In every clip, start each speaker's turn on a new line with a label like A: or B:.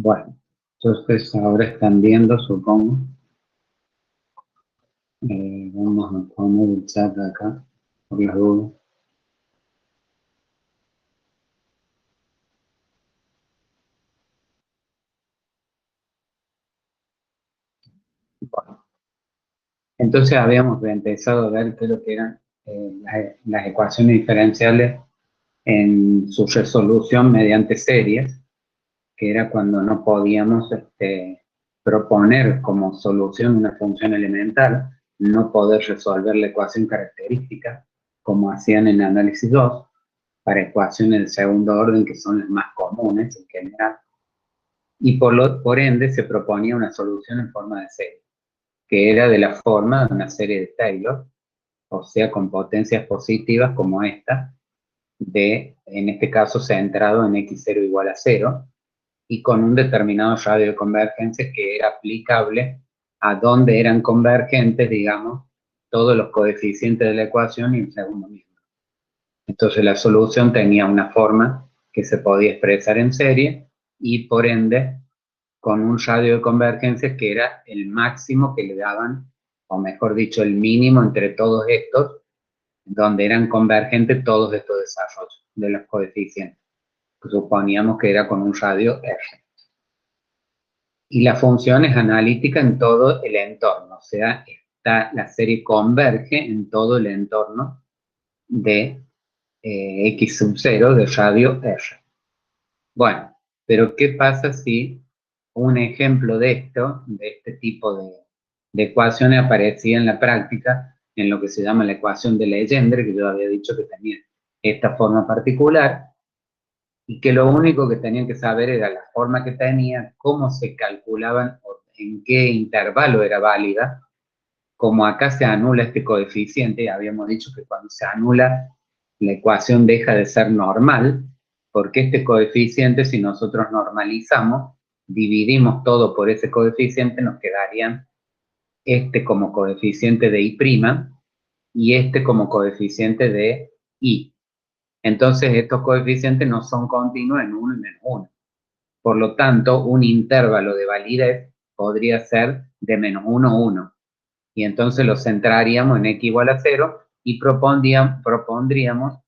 A: Bueno, entonces ahora están viendo, supongo. Vamos a poner el chat acá, por las dudas. Bueno, entonces habíamos empezado a ver qué es lo que eran las ecuaciones diferenciales en su resolución mediante series, que era cuando no podíamos proponer como solución una función elemental, no poder resolver la ecuación característica, como hacían en análisis 2, para ecuaciones de segundo orden, que son las más comunes en general, y por ende se proponía una solución en forma de serie, que era de la forma de una serie de Taylor, o sea, con potencias positivas como esta, en este caso centrado en x0 igual a 0, y con un determinado radio de convergencia que era aplicable a donde eran convergentes, digamos, todos los coeficientes de la ecuación y un segundo mismo. Entonces la solución tenía una forma que se podía expresar en serie y por ende con un radio de convergencia que era el máximo que le daban, o mejor dicho, el mínimo entre todos estos, donde eran convergentes todos estos desarrollos de los coeficientes. Suponíamos que era con un radio R. Y la función es analítica en todo el entorno, o sea, la serie converge en todo el entorno de x sub 0 de radio R. Bueno, pero ¿qué pasa si un ejemplo de esto, de este tipo de ecuaciones aparecía en la práctica en lo que se llama la ecuación de Legendre, que yo había dicho que tenía esta forma particular, y que lo único que tenían que saber era la forma que tenía, cómo se calculaban, en qué intervalo era válida? Como acá se anula este coeficiente, habíamos dicho que cuando se anula la ecuación deja de ser normal, porque este coeficiente, si nosotros normalizamos, dividimos todo por ese coeficiente, nos quedarían este como coeficiente de I' y este como coeficiente de I. Entonces estos coeficientes no son continuos en 1 y menos 1. Por lo tanto, un intervalo de validez podría ser de menos 1 a 1. Y entonces lo centraríamos en x igual a 0 y propondríamos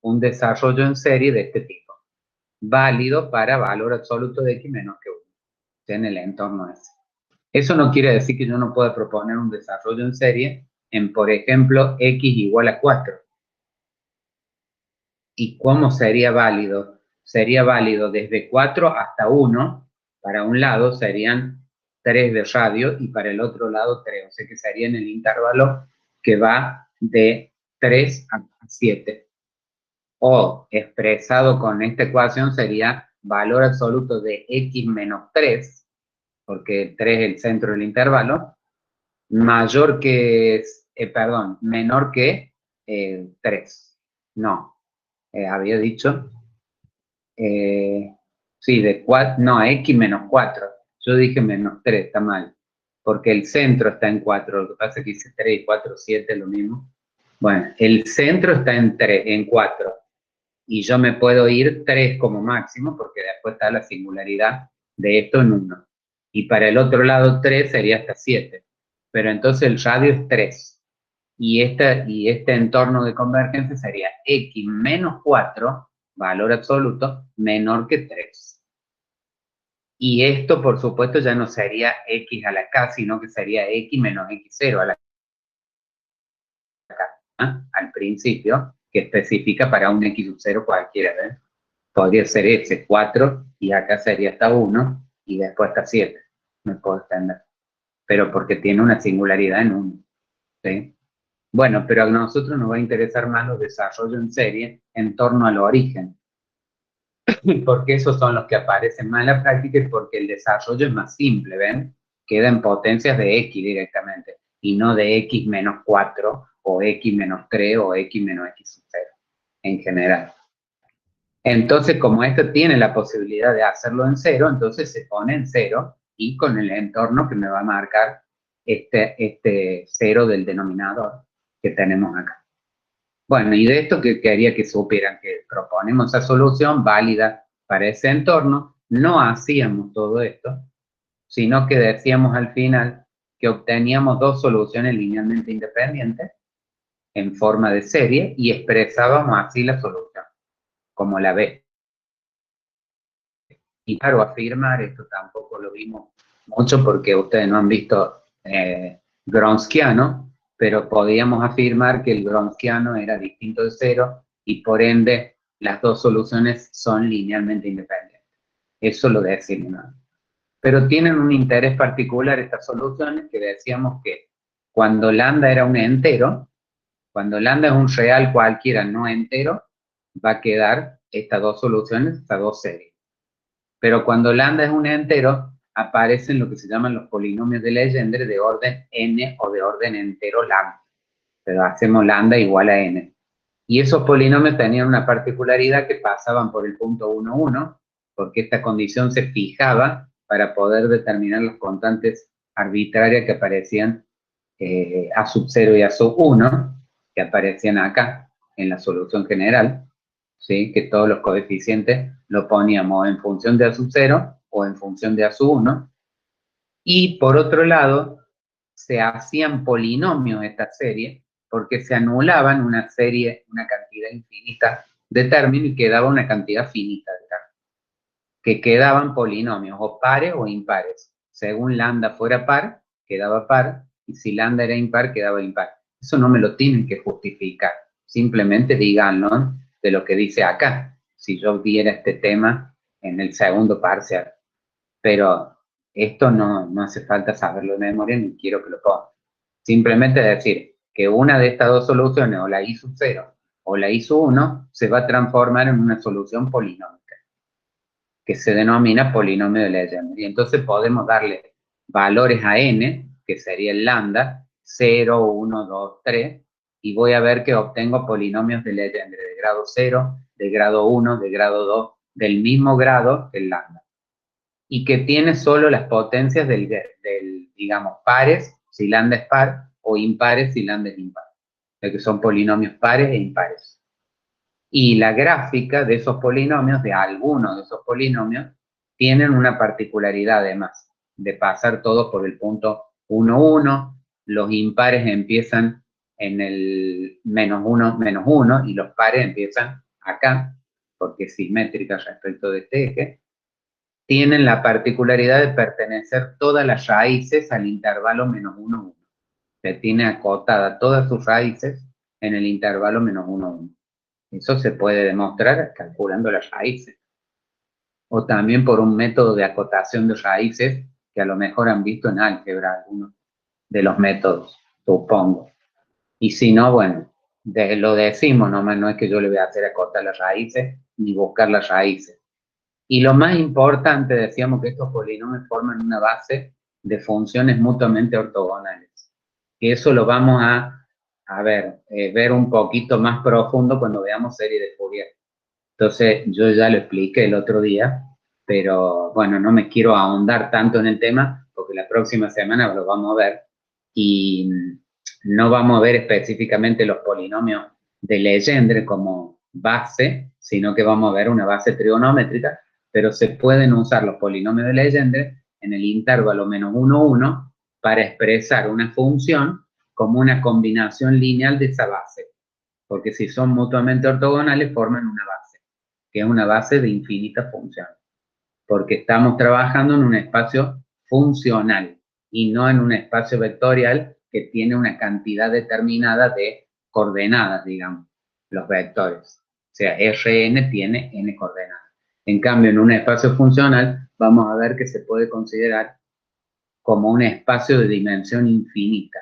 A: un desarrollo en serie de este tipo, válido para valor absoluto de x menos que 1, o sea, en el entorno ese. Eso no quiere decir que yo no pueda proponer un desarrollo en serie en, por ejemplo, x igual a 4. ¿Y cómo sería válido? Sería válido desde 4 hasta 1, para un lado serían 3 de radio y para el otro lado 3, o sea que sería en el intervalo que va de 3 a 7. O expresado con esta ecuación sería valor absoluto de x menos 3, porque 3 es el centro del intervalo, mayor que, menor que 3. No, había dicho, sí, de 4, no, x menos 4. Yo dije menos 3, está mal, porque el centro está en 4, lo que pasa es que hice 3 y 4, 7, lo mismo. Bueno, el centro está en 3, en 4, y yo me puedo ir 3 como máximo, porque después está la singularidad de esto en 1. Y para el otro lado 3 sería hasta 7. Pero entonces el radio es 3. Y este entorno de convergencia sería x menos 4, valor absoluto, menor que 3. Y esto, por supuesto, ya no sería x a la k, sino que sería x menos x0 a la k, ¿eh? Al principio, que especifica para un x sub 0 cualquiera, ¿eh? Podría ser ese 4 y acá sería hasta 1 y después hasta 7. Me puedo extender. Pero porque tiene una singularidad en 1. ¿Sí? Bueno, pero a nosotros nos va a interesar más los desarrollos en serie en torno al origen, porque esos son los que aparecen más en la práctica y porque el desarrollo es más simple, ¿ven? Queda en potencias de x directamente y no de x menos 4 o x menos 3 o x menos x sub 0 en general. Entonces, como esto tiene la posibilidad de hacerlo en 0, entonces se pone en 0 y con el entorno que me va a marcar este 0 del denominador que tenemos acá. Bueno, y de esto que quería que supieran que proponemos esa solución válida para ese entorno no hacíamos todo esto, sino que decíamos al final que obteníamos dos soluciones linealmente independientes en forma de serie y expresábamos así la solución, como la B. Y claro, afirmar esto tampoco lo vimos mucho porque ustedes no han visto Gronskiano, pero podíamos afirmar que el Gronskiano era distinto de cero y por ende las dos soluciones son linealmente independientes. Eso lo decimos, ¿no? Pero tienen un interés particular estas soluciones que decíamos que cuando lambda era un entero, cuando lambda es un real cualquiera no entero, va a quedar estas dos soluciones, estas dos series. Pero cuando lambda es un entero, aparecen lo que se llaman los polinomios de Legendre de orden n o de orden entero lambda. Pero hacemos lambda igual a n. Y esos polinomios tenían una particularidad que pasaban por el punto 1, 1, porque esta condición se fijaba para poder determinar las constantes arbitrarias que aparecían a sub 0 y a sub 1, que aparecían acá en la solución general, ¿sí? Que todos los coeficientes lo poníamos en función de a sub 0 o en función de a sub 1. Y por otro lado, se hacían polinomios esta serie porque se anulaban una serie, una cantidad infinita de términos y quedaba una cantidad finita de términos, que quedaban polinomios o pares o impares. Según lambda fuera par, quedaba par, y si lambda era impar, quedaba impar. Eso no me lo tienen que justificar, simplemente díganlo de lo que dice acá, si yo viera este tema en el segundo parcial. Pero esto no hace falta saberlo de memoria ni quiero que lo ponga. Simplemente decir que una de estas dos soluciones, o la i sub 0 o la i sub 1, se va a transformar en una solución polinómica, que se denomina polinomio de Legendre. Y entonces podemos darle valores a n, que sería el lambda, 0, 1, 2, 3, y voy a ver que obtengo polinomios de Legendre de grado 0, de grado 1, de grado 2, del mismo grado que el lambda. Y que tiene solo las potencias del, digamos, pares, si lambda es par, o impares, si lambda es impar. O sea que son polinomios pares e impares. Y la gráfica de esos polinomios, de algunos de esos polinomios, tienen una particularidad además, de pasar todo por el punto 1, 1, los impares empiezan en el menos 1, menos 1, y los pares empiezan acá, porque es simétrica respecto de este eje, tienen la particularidad de pertenecer todas las raíces al intervalo menos 1, 1. Se tiene acotada todas sus raíces en el intervalo menos 1, 1. Eso se puede demostrar calculando las raíces. O también por un método de acotación de raíces que a lo mejor han visto en álgebra algunos de los métodos, supongo. Y si no, bueno, lo decimos nomás, no es que yo le voy a hacer acotar las raíces ni buscar las raíces. Y lo más importante, decíamos que estos polinomios forman una base de funciones mutuamente ortogonales. Que eso lo vamos a ver un poquito más profundo cuando veamos serie de Fourier. Entonces, yo ya lo expliqué el otro día, pero bueno, no me quiero ahondar tanto en el tema, porque la próxima semana lo vamos a ver, y no vamos a ver específicamente los polinomios de Legendre como base, sino que vamos a ver una base trigonométrica, pero se pueden usar los polinomios de Legendre en el intervalo menos 1, 1 para expresar una función como una combinación lineal de esa base, porque si son mutuamente ortogonales forman una base, que es una base de infinitas funciones, porque estamos trabajando en un espacio funcional y no en un espacio vectorial que tiene una cantidad determinada de coordenadas, digamos, los vectores. O sea, Rn tiene n coordenadas. En cambio, en un espacio funcional vamos a ver que se puede considerar como un espacio de dimensión infinita,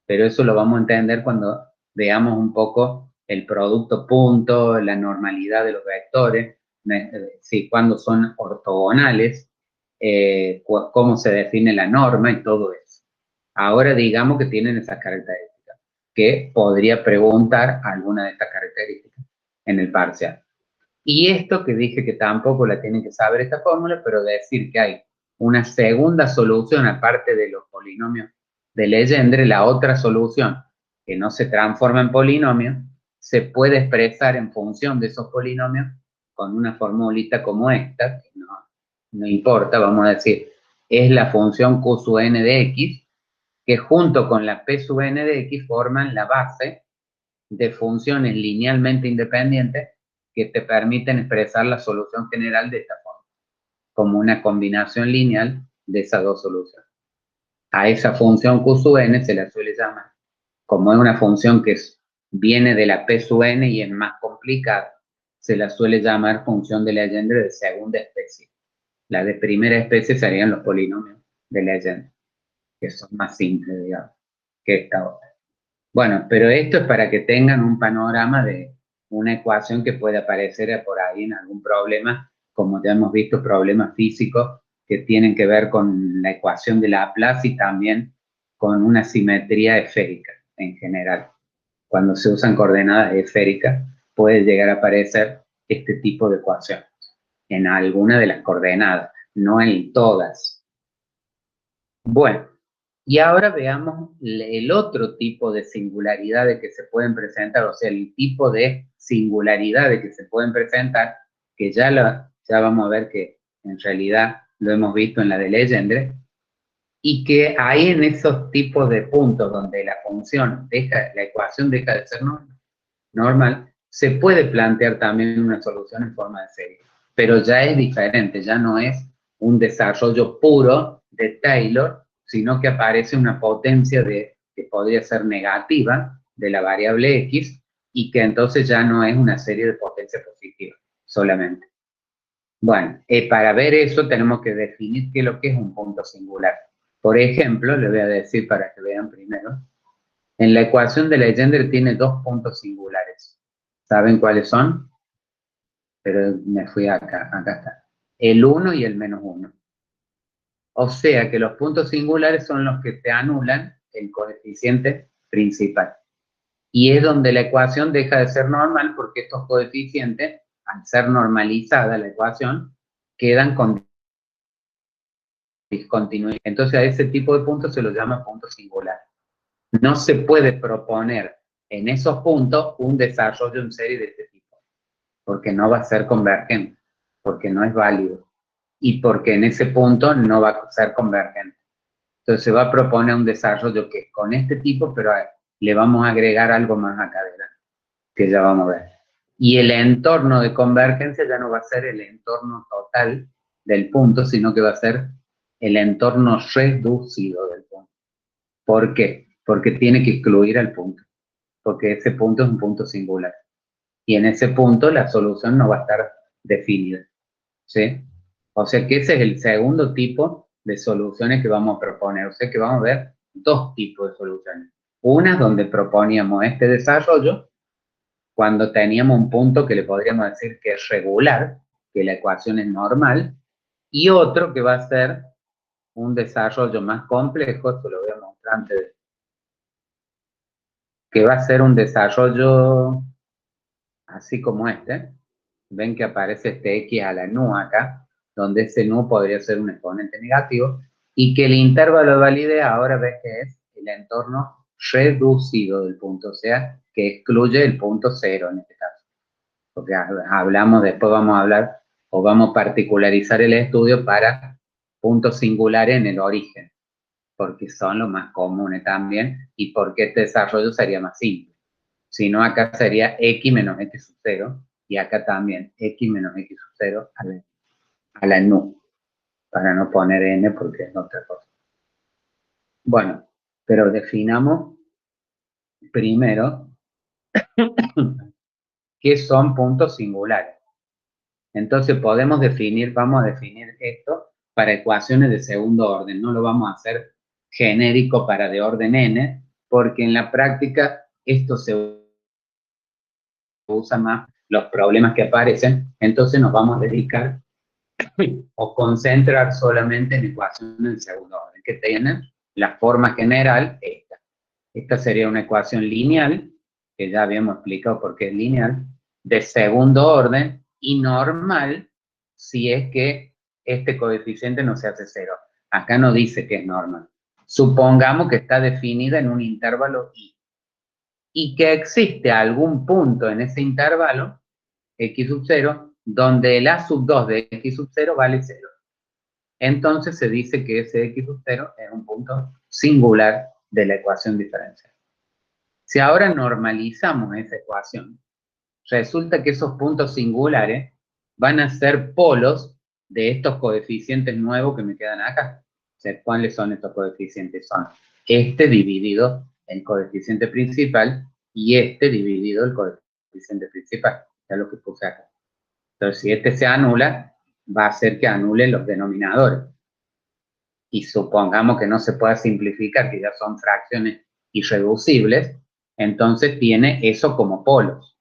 A: pero eso lo vamos a entender cuando veamos un poco el producto punto, la normalidad de los vectores, cuando son ortogonales, cómo se define la norma y todo eso. Ahora digamos que tienen esas características, que podría preguntar alguna de estas características en el parcial. Y esto que dije que tampoco la tienen que saber esta fórmula, pero decir que hay una segunda solución aparte de los polinomios de Legendre, la otra solución que no se transforma en polinomio, se puede expresar en función de esos polinomios con una formulita como esta, que no importa, vamos a decir, es la función Q sub n de x, que junto con la P sub n de x forman la base de funciones linealmente independientes que te permiten expresar la solución general de esta forma, como una combinación lineal de esas dos soluciones. A esa función Q sub n se la suele llamar, como es una función que viene de la P sub n y es más complicada, se la suele llamar función de Legendre de segunda especie. La de primera especie serían los polinomios de Legendre, que son más simples, digamos, que esta otra. Bueno, pero esto es para que tengan un panorama de una ecuación que puede aparecer por ahí en algún problema, como ya hemos visto, problemas físicos que tienen que ver con la ecuación de Laplace y también con una simetría esférica en general. Cuando se usan coordenadas esféricas, puede llegar a aparecer este tipo de ecuación en alguna de las coordenadas, no en todas. Bueno, y ahora veamos el otro tipo de singularidades que se pueden presentar, o sea, el tipo de singularidades que se pueden presentar, que ya vamos a ver que en realidad lo hemos visto en la de Legendre, y que ahí en esos tipos de puntos donde la función la ecuación deja de ser normal, se puede plantear también una solución en forma de serie, pero ya es diferente, ya no es un desarrollo puro de Taylor, sino que aparece una potencia que podría ser negativa de la variable x y que entonces ya no es una serie de potencias positivas solamente. Bueno, para ver eso tenemos que definir qué es lo que es un punto singular. Por ejemplo, le voy a decir para que vean primero, en la ecuación de Legendre tiene dos puntos singulares. ¿Saben cuáles son? Pero me fui acá está. El 1 y el menos 1. O sea que los puntos singulares son los que te anulan el coeficiente principal. Y es donde la ecuación deja de ser normal porque estos coeficientes, al ser normalizada la ecuación, quedan con discontinuidad. Entonces a ese tipo de puntos se los llama punto singular. No se puede proponer en esos puntos un desarrollo en serie de este tipo, porque no va a ser convergente, porque no es válido, y porque en ese punto no va a ser convergente. Entonces se va a proponer un desarrollo que es con este tipo, pero le vamos a agregar algo más acá adelante, que ya vamos a ver. Y el entorno de convergencia ya no va a ser el entorno total del punto, sino que va a ser el entorno reducido del punto. ¿Por qué? Porque tiene que excluir al punto, porque ese punto es un punto singular. Y en ese punto la solución no va a estar definida, ¿sí? O sea que ese es el segundo tipo de soluciones que vamos a proponer. O sea que vamos a ver dos tipos de soluciones. Una donde proponíamos este desarrollo cuando teníamos un punto que le podríamos decir que es regular, que la ecuación es normal, y otro que va a ser un desarrollo más complejo, esto lo voy a mostrar antes, que va a ser un desarrollo así como este. Ven que aparece este x a la nu acá, donde ese nu podría ser un exponente negativo, y que el intervalo de validez ahora ves que es el entorno reducido del punto, o sea, que excluye el punto cero en este caso. Porque hablamos, después vamos a hablar, o vamos a particularizar el estudio para puntos singulares en el origen, porque son los más comunes también, y porque este desarrollo sería más simple. Si no, acá sería x menos x sub 0, y acá también x menos x sub 0 a la nu, para no poner n porque es otra cosa. Bueno, pero definamos primero qué son puntos singulares. Entonces podemos definir, vamos a definir esto para ecuaciones de segundo orden, no lo vamos a hacer genérico para de orden n, porque en la práctica esto se usa más los problemas que aparecen, entonces nos vamos a dedicar o concentrar solamente en ecuaciones de segundo orden, que tienen la forma general esta. Esta sería una ecuación lineal, que ya habíamos explicado por qué es lineal, de segundo orden y normal si es que este coeficiente no se hace cero. Acá no dice que es normal. Supongamos que está definida en un intervalo i y que existe algún punto en ese intervalo, x sub 0, donde el a sub 2 de x sub 0 vale 0. entonces se dice que ese x sub 0 es un punto singular de la ecuación diferencial. Si ahora normalizamos esa ecuación, resulta que esos puntos singulares van a ser polos de estos coeficientes nuevos que me quedan acá. O sea, ¿cuáles son estos coeficientes? Son este dividido el coeficiente principal y este dividido el coeficiente principal. Ya lo que puse acá. Entonces, si este se anula, va a hacer que anule los denominadores. Y supongamos que no se pueda simplificar, que ya son fracciones irreducibles, entonces tiene eso como polos.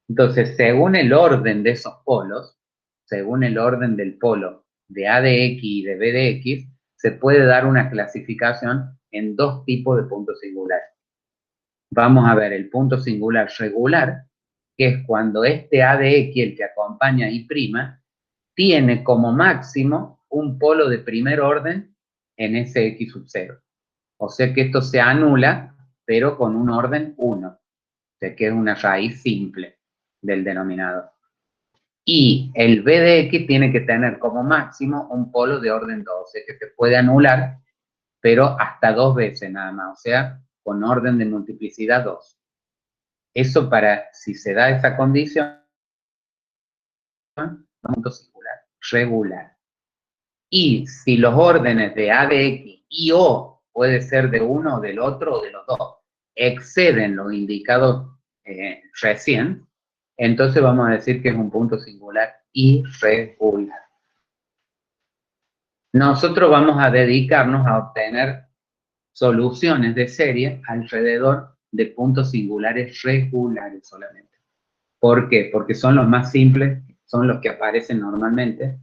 A: Entonces, según el orden de esos polos, según el orden del polo de A de X y de B de X, se puede dar una clasificación en dos tipos de puntos singulares. Vamos a ver el punto singular regular, que es cuando este A de X, el que acompaña a Y', tiene como máximo un polo de primer orden en ese X sub 0. O sea que esto se anula, pero con un orden 1. O sea que es una raíz simple del denominador. Y el B de X tiene que tener como máximo un polo de orden 2, o sea que se puede anular, pero hasta 2 veces nada más, o sea, con orden de multiplicidad 2. Eso para, si se da esa condición, punto singular, regular. Y si los órdenes de A de X y O puede ser de uno o del otro o de los dos, exceden los indicados recién, entonces vamos a decir que es un punto singular irregular. Nosotros vamos a dedicarnos a obtener soluciones de serie alrededor de puntos singulares regulares solamente. ¿Por qué? Porque son los más simples, son los que aparecen normalmente,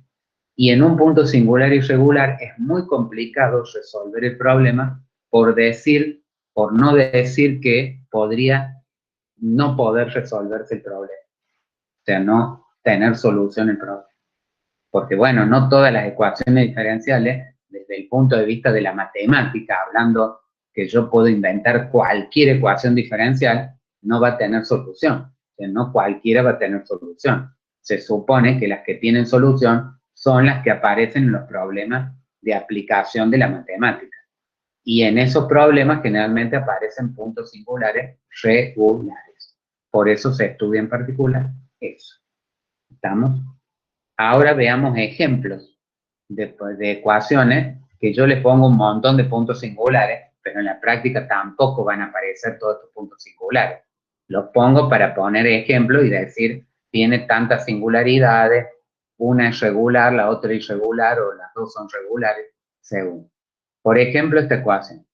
A: y en un punto singular irregular es muy complicado resolver el problema por no decir que podría no poder resolverse el problema. O sea, no tener solución al problema. Porque bueno, no todas las ecuaciones diferenciales, desde el punto de vista de la matemática, hablando que yo puedo inventar cualquier ecuación diferencial, no va a tener solución. O sea, no cualquiera va a tener solución. Se supone que las que tienen solución son las que aparecen en los problemas de aplicación de la matemática. Y en esos problemas generalmente aparecen puntos singulares regulares. Por eso se estudia en particular eso. ¿Estamos? Ahora veamos ejemplos de ecuaciones que yo le pongo un montón de puntos singulares, pero en la práctica tampoco van a aparecer todos estos puntos singulares. Los pongo para poner ejemplos y decir, tiene tantas singularidades, una es regular, la otra es irregular, o las dos son regulares, según. Por ejemplo, esta ecuación,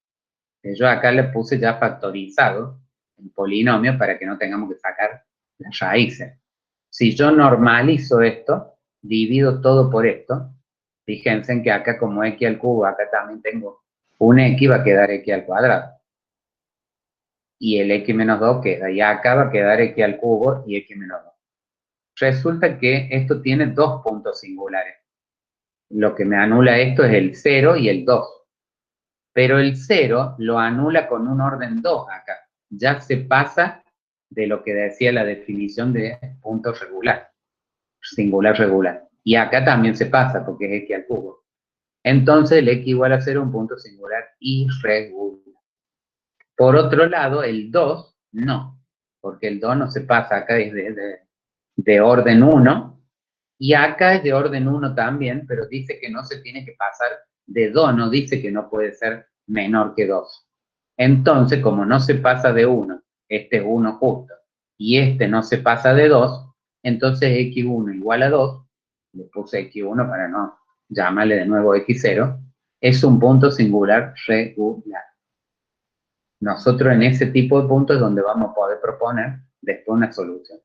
A: que yo acá le puse ya factorizado en polinomio para que no tengamos que sacar las raíces. Si yo normalizo esto, divido todo por esto, fíjense en que acá como x al cubo, acá también tengo un x, va a quedar x al cuadrado. Y el x menos 2 queda, y acá va a quedar x al cubo y x menos 2. Resulta que esto tiene dos puntos singulares. Lo que me anula esto es el 0 y el 2. Pero el 0 lo anula con un orden 2 acá. Ya se pasa de lo que decía la definición de punto regular, singular regular. Y acá también se pasa porque es x al cubo. Entonces el x igual a 0 un punto singular irregular. Por otro lado, el 2 no, porque el 2 no se pasa, acá es de orden 1, y acá es de orden 1 también, pero dice que no se tiene que pasar de 2, no dice que no puede ser menor que 2. Entonces, como no se pasa de 1, este es 1 justo, y este no se pasa de 2, entonces x1 igual a 2, le puse x1 para no llamarle de nuevo x0, es un punto singular regular. Nosotros en ese tipo de puntos es donde vamos a poder proponer después una solución.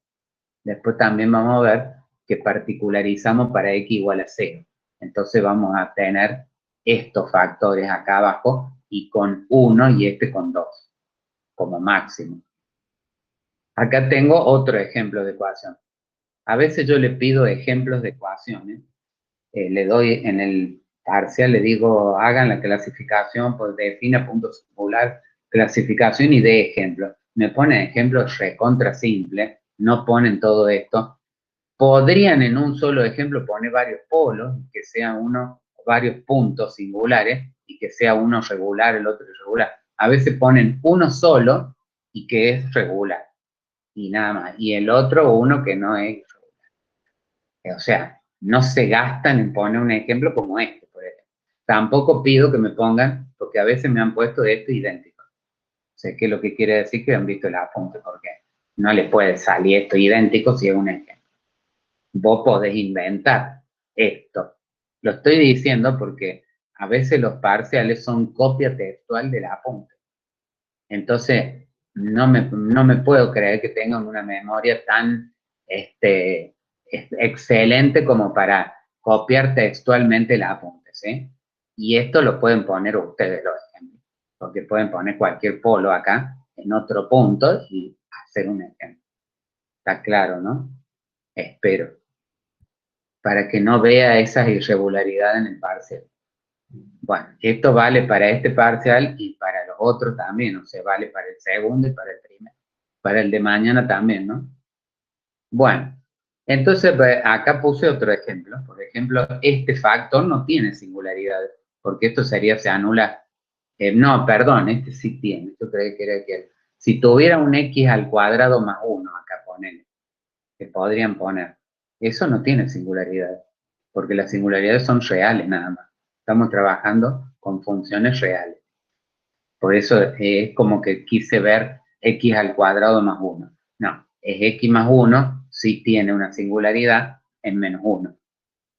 A: Después también vamos a ver que particularizamos para x igual a 0. Entonces vamos a tener estos factores acá abajo y con 1 y este con 2 como máximo. Acá tengo otro ejemplo de ecuación. A veces yo le pido ejemplos de ecuaciones. Le doy en el parcial, le digo, hagan la clasificación, pues defina punto singular, clasificación y de ejemplo. Me ponen ejemplos recontra simples, no ponen todo esto. Podrían en un solo ejemplo poner varios polos, que sea uno varios puntos singulares y que sea uno regular, el otro irregular. A veces ponen uno solo y que es regular y nada más, y el otro uno que no es regular. O sea, no se gastan en poner un ejemplo como este, por ejemplo. Tampoco pido que me pongan, porque a veces me han puesto esto idéntico. Sé que lo que quiere decir que han visto el apunte, porque no le puede salir esto idéntico si es un ejemplo. Vos podés inventar esto. Lo estoy diciendo porque a veces los parciales son copia textual del apunte. Entonces, no me puedo creer que tengan una memoria tan excelente como para copiar textualmente el apunte, ¿sí? Y esto lo pueden poner ustedes los ejemplos, porque pueden poner cualquier polo acá en otro punto y hacer un ejemplo. Está claro, ¿no? Espero. Para que no vea esas irregularidades en el parcial. Bueno, esto vale para este parcial y para los otros también, o sea, vale para el segundo y para el primero. Para el de mañana también, ¿no? Bueno, entonces acá puse otro ejemplo. Por ejemplo, este factor no tiene singularidades, porque esto sería, se anula. No, perdón, este sí tiene. Yo creí que era que si tuviera un x al cuadrado más 1, acá ponele, que podrían poner. Eso no tiene singularidades, porque las singularidades son reales nada más. Estamos trabajando con funciones reales. Por eso es como que quise ver x al cuadrado más 1. No, es x más 1, sí tiene una singularidad en menos 1.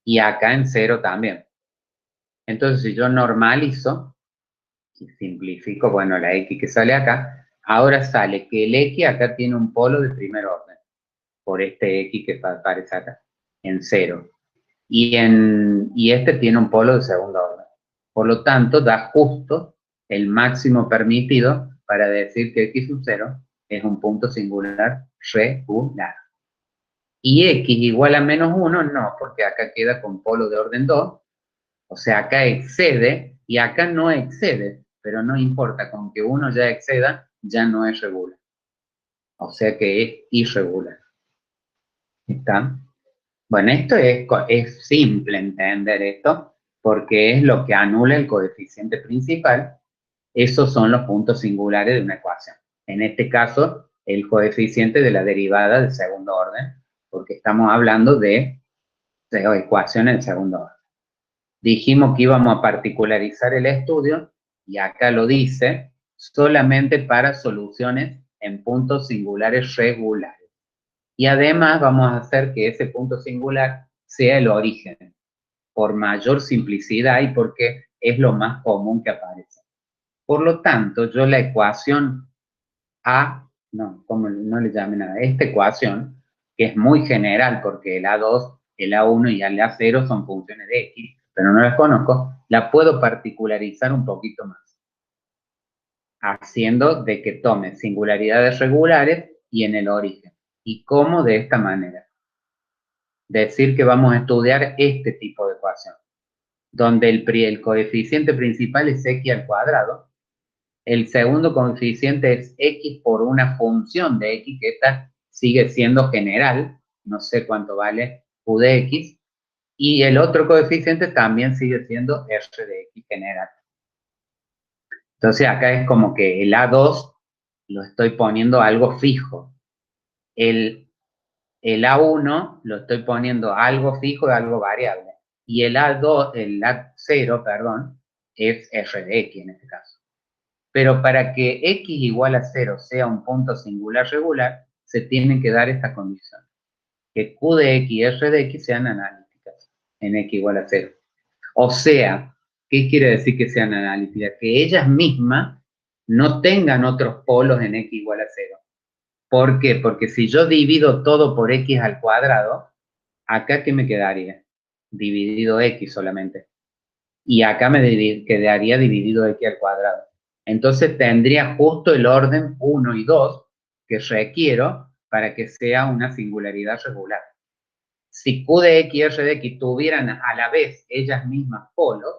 A: Y acá en 0 también. Entonces, si yo normalizo y simplifico, bueno, la x que sale acá, ahora sale que el x acá tiene un polo de primer orden, por este x que aparece acá, en 0. Y este tiene un polo de segundo orden. Por lo tanto, da justo el máximo permitido para decir que x sub 0 es un punto singular regular. Y x igual a menos 1, no, porque acá queda con polo de orden 2, o sea, acá excede y acá no excede, pero no importa, con que uno ya exceda, ya no es regular. O sea que es irregular. ¿Está? Bueno, esto es simple entender esto, porque es lo que anula el coeficiente principal. Esos son los puntos singulares de una ecuación. En este caso, el coeficiente de la derivada de segundo orden, porque estamos hablando de ecuaciones de segundo orden. Dijimos que íbamos a particularizar el estudio, y acá lo dice, solamente para soluciones en puntos singulares regulares. Y además vamos a hacer que ese punto singular sea el origen, por mayor simplicidad y porque es lo más común que aparece. Por lo tanto, yo la ecuación A, no, como no le llame nada, esta ecuación, que es muy general porque el A2, el A1 y el A0 son funciones de X, pero no las conozco, la puedo particularizar un poquito más, haciendo de que tome singularidades regulares y en el origen. ¿Y cómo? De esta manera. Decir que vamos a estudiar este tipo de ecuación, donde el coeficiente principal es x al cuadrado, el segundo coeficiente es x por una función de x, que esta sigue siendo general, no sé cuánto vale q de x, y el otro coeficiente también sigue siendo r de x general. Entonces acá es como que el A2 lo estoy poniendo algo fijo, el A1 lo estoy poniendo algo fijo y algo variable. Y el A0, perdón, es r de x en este caso. Pero para que x igual a 0 sea un punto singular regular, se tienen que dar estas condiciones. Que q de x y r de x sean analíticas en x igual a 0. O sea, ¿qué quiere decir que sean analíticas? Que ellas mismas no tengan otros polos en x igual a 0. ¿Por qué? Porque si yo divido todo por x al cuadrado, acá ¿qué me quedaría? Dividido x solamente. Y acá me quedaría dividido x al cuadrado. Entonces tendría justo el orden 1 y 2 que requiero para que sea una singularidad regular. Si q de x y r de x tuvieran a la vez ellas mismas polos,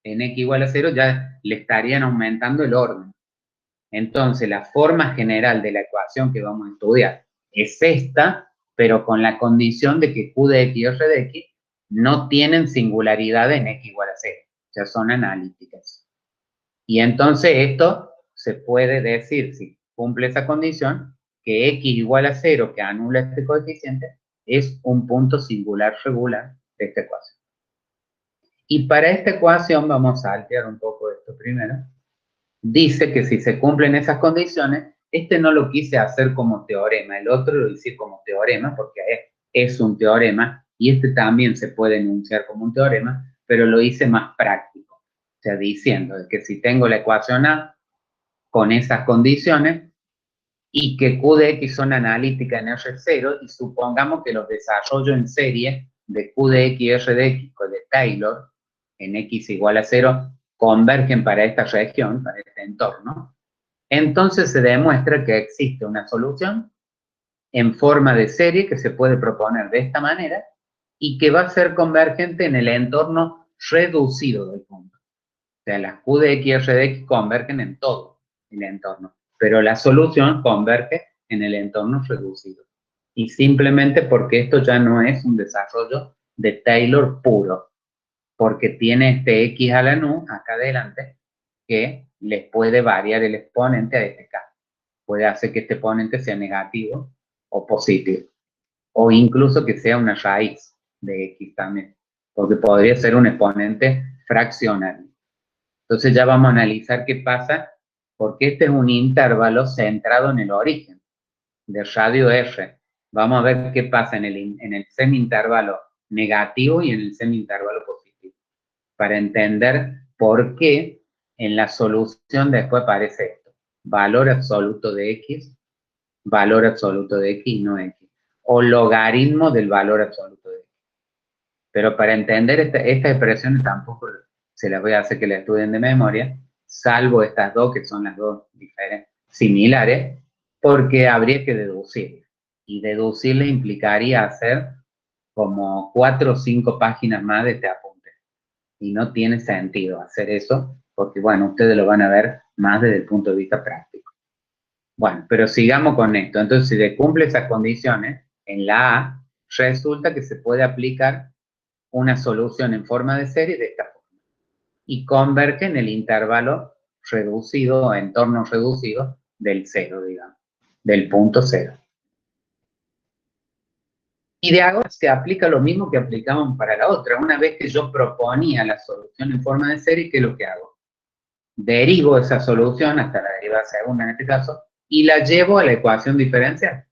A: en x igual a 0 ya le estarían aumentando el orden. Entonces, la forma general de la ecuación que vamos a estudiar es esta, pero con la condición de que q de x y r de x no tienen singularidad en x igual a 0, o sea, son analíticas. Y entonces esto se puede decir, si cumple esa condición, que x igual a 0, que anula este coeficiente, es un punto singular regular de esta ecuación. Y para esta ecuación, vamos a saltear un poco esto primero, dice que si se cumplen esas condiciones, este no lo quise hacer como teorema, el otro lo hice como teorema porque es un teorema, y este también se puede enunciar como un teorema, pero lo hice más práctico, o sea, diciendo que si tengo la ecuación A con esas condiciones, y que Q de X son analíticas en R0, y supongamos que los desarrollo en serie de Q de X y R de X de Taylor, en X igual a 0, convergen para esta región, para este entorno, entonces se demuestra que existe una solución en forma de serie que se puede proponer de esta manera y que va a ser convergente en el entorno reducido del punto. O sea, las Q de X y R de X convergen en todo el entorno, pero la solución converge en el entorno reducido. Y simplemente porque esto ya no es un desarrollo de Taylor puro, porque tiene este X a la nu acá adelante que les puede variar el exponente a este K. Puede hacer que este exponente sea negativo o positivo, o incluso que sea una raíz de X también, porque podría ser un exponente fraccionario. Entonces ya vamos a analizar qué pasa, porque este es un intervalo centrado en el origen de radio R. Vamos a ver qué pasa en el semi-intervalo negativo y en el semi-intervalo positivo, para entender por qué en la solución después aparece esto: valor absoluto de X, valor absoluto de X y no X, o logaritmo del valor absoluto de X. Pero para entender estas expresiones tampoco se las voy a hacer que la estudien de memoria, salvo estas dos, que son las dos diferentes, similares, porque habría que deducirlas. Y deducirlas implicaría hacer como 4 o 5 páginas más de este apunte. Y no tiene sentido hacer eso, porque bueno, ustedes lo van a ver más desde el punto de vista práctico. Bueno, pero sigamos con esto. Entonces, si se cumple esas condiciones, en la A, resulta que se puede aplicar una solución en forma de serie de esta forma y converge en el intervalo reducido o entorno reducido del cero, digamos, del punto cero. Y de ahora se aplica lo mismo que aplicamos para la otra. Una vez que yo proponía la solución en forma de serie, ¿qué es lo que hago? Derivo esa solución hasta la derivada segunda en este caso y la llevo a la ecuación diferencial.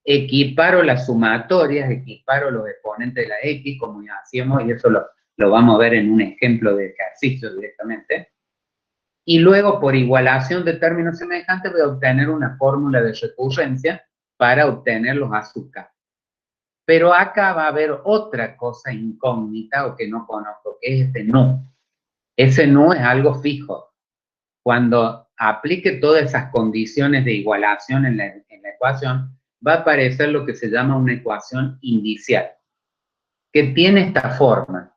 A: Equiparo las sumatorias, equiparo los exponentes de la X, como ya hacíamos, y eso lo vamos a ver en un ejemplo de ejercicio directamente. Y luego, por igualación de términos semejantes, voy a obtener una fórmula de recurrencia para obtener los azúcares. Pero acá va a haber otra cosa incógnita o que no conozco, que es este nu. Ese nu es algo fijo. Cuando aplique todas esas condiciones de igualación en la ecuación, va a aparecer lo que se llama una ecuación indicial, que tiene esta forma,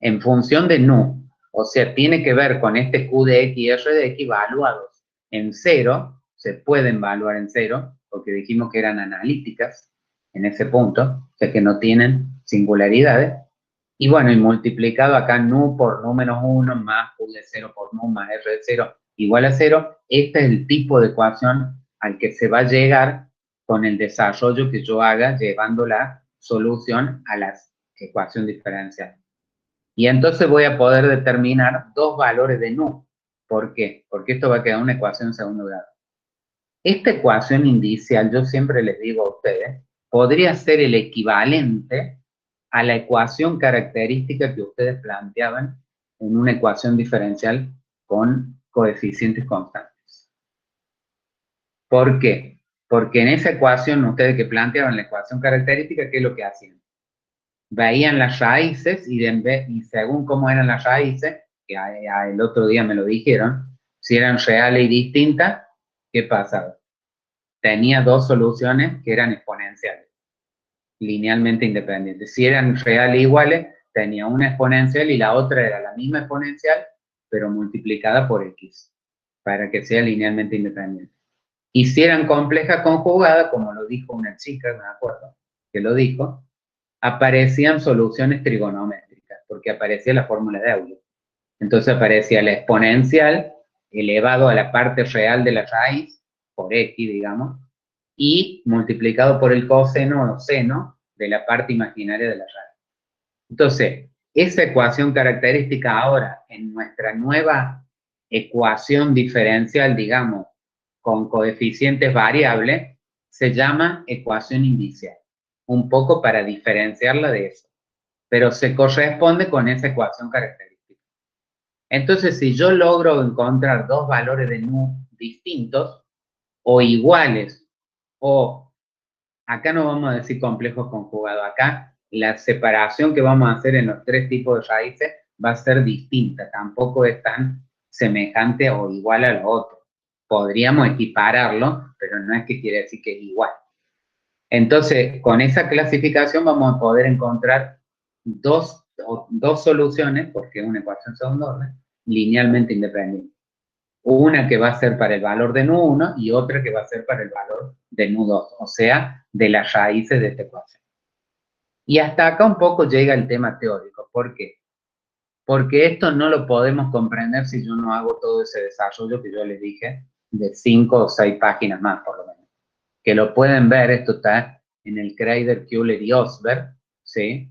A: en función de nu, o sea, tiene que ver con este Q de X y R de X evaluados en cero, se pueden evaluar en cero, porque dijimos que eran analíticas en ese punto, o sea que no tienen singularidades, y bueno, y multiplicado acá nu por nu menos 1 más Q de 0 por nu más R de 0 igual a 0, este es el tipo de ecuación al que se va a llegar con el desarrollo que yo haga llevando la solución a la ecuación diferencial. Y entonces voy a poder determinar dos valores de nu. ¿Por qué? Porque esto va a quedar una ecuación en segundo grado. Esta ecuación indicial, yo siempre les digo a ustedes, podría ser el equivalente a la ecuación característica que ustedes planteaban en una ecuación diferencial con coeficientes constantes. ¿Por qué? Porque en esa ecuación, ustedes que planteaban la ecuación característica, ¿qué es lo que hacían? Veían las raíces y según cómo eran las raíces, que el otro día me lo dijeron, si eran reales y distintas, ¿qué pasaba? Tenía dos soluciones que eran exponenciales, linealmente independientes. Si eran reales e iguales, tenía una exponencial y la otra era la misma exponencial, pero multiplicada por x, para que sea linealmente independiente. Y si eran complejas conjugadas, como lo dijo una chica, me acuerdo, que lo dijo, aparecían soluciones trigonométricas, porque aparecía la fórmula de Euler. Entonces aparecía la exponencial elevado a la parte real de la raíz, por x, digamos, y multiplicado por el coseno o seno de la parte imaginaria de la raíz. Entonces, esa ecuación característica ahora en nuestra nueva ecuación diferencial, digamos, con coeficientes variables, se llama ecuación indicial, un poco para diferenciarla de eso, pero se corresponde con esa ecuación característica. Entonces, si yo logro encontrar dos valores de nu distintos o iguales, o acá no vamos a decir complejos conjugados, acá la separación que vamos a hacer en los tres tipos de raíces va a ser distinta, tampoco es tan semejante o igual a los otros. Podríamos equipararlo, pero no es que quiere decir que es igual. Entonces, con esa clasificación vamos a poder encontrar dos soluciones, porque es una ecuación segundo orden, linealmente independiente. Una que va a ser para el valor de nu1 y otra que va a ser para el valor de nu2, o sea, de las raíces de esta ecuación. Y hasta acá un poco llega el tema teórico. ¿Por qué? Porque esto no lo podemos comprender si yo no hago todo ese desarrollo que yo les dije, de 5 o 6 páginas más, por lo menos. Que lo pueden ver, esto está en el Kreider, Kühler y Osberg, ¿sí?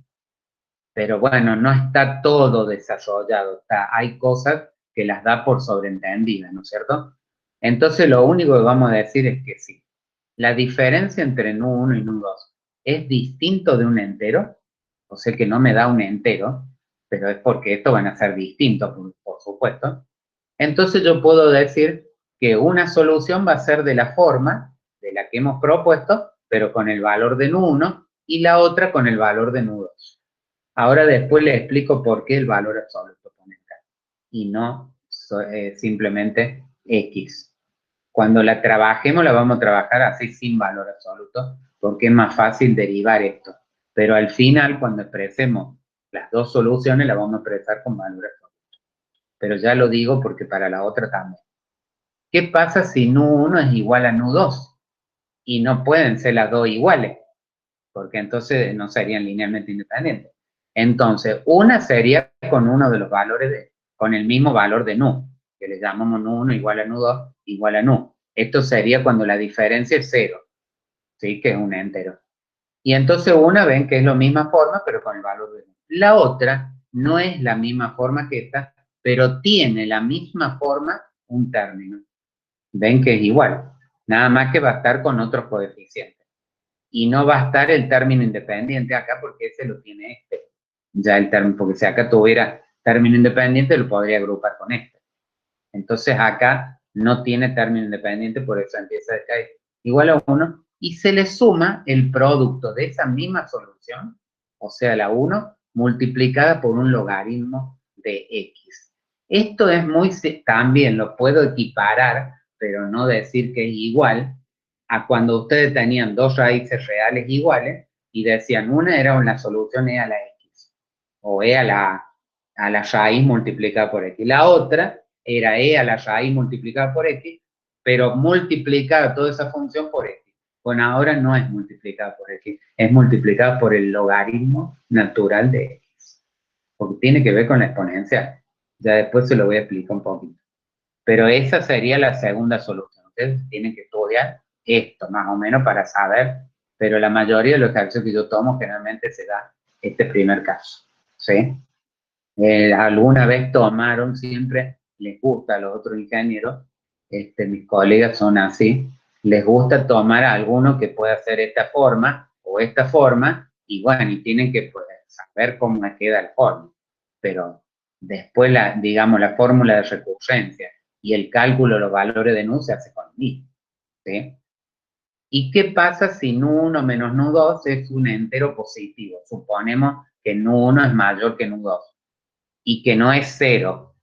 A: Pero bueno, no está todo desarrollado, hay cosas que las da por sobreentendidas, ¿no es cierto? Entonces lo único que vamos a decir es que sí, la diferencia entre nu1 y nu2 es distinto de un entero, o sea que no me da un entero, pero es porque estos van a ser distintos, por supuesto. Entonces yo puedo decir que una solución va a ser de la forma de la que hemos propuesto, pero con el valor de nu1, y la otra con el valor de nu2. Ahora después les explico por qué el valor absoluto pone acá y no simplemente X. Cuando la trabajemos la vamos a trabajar así sin valor absoluto porque es más fácil derivar esto. Pero al final cuando expresemos las dos soluciones la vamos a expresar con valor absoluto. Pero ya lo digo porque para la otra también. ¿Qué pasa si nu1 es igual a nu2? Y no pueden ser las dos iguales, porque entonces no serían linealmente independientes. Entonces, una sería con uno de los valores, con el mismo valor de nu, que le llamamos nu1 igual a nu2 igual a nu. Esto sería cuando la diferencia es 0, ¿sí? Que es un entero. Y entonces una ven que es la misma forma, pero con el valor de nu. La otra no es la misma forma que esta, pero tiene la misma forma un término. Ven que es igual, nada más que va a estar con otros coeficientes. Y no va a estar el término independiente acá porque ese lo tiene este. Ya el término, porque si acá tuviera término independiente lo podría agrupar con este. Entonces acá no tiene término independiente, por eso empieza a caer igual a 1 y se le suma el producto de esa misma solución, o sea la 1, multiplicada por un logaritmo de x. Esto es muy, también lo puedo equiparar, pero no decir que es igual, a cuando ustedes tenían dos raíces reales iguales y decían una era una solución e a la x, o e a la raíz multiplicada por x. La otra era e a la raíz multiplicada por x, pero multiplicada toda esa función por x. Bueno, ahora no es multiplicada por x, es multiplicada por el logaritmo natural de x, porque tiene que ver con la exponencial. Ya después se lo voy a explicar un poquito. Pero esa sería la segunda solución. Ustedes tienen que estudiar esto más o menos para saber, pero la mayoría de los ejercicios que yo tomo generalmente se da este primer caso, ¿sí? Alguna vez tomaron, siempre les gusta a los otros ingenieros, mis colegas son así, les gusta tomar a alguno que pueda hacer esta forma o esta forma, y bueno, y tienen que pues, saber cómo queda la forma. Pero después, digamos, la fórmula de recurrencia y el cálculo de los valores de nu se hace con el mismo, ¿sí? ¿Y qué pasa si nu1 menos nu2 es un entero positivo? Suponemos que nu1 es mayor que nu2 y que no es 0.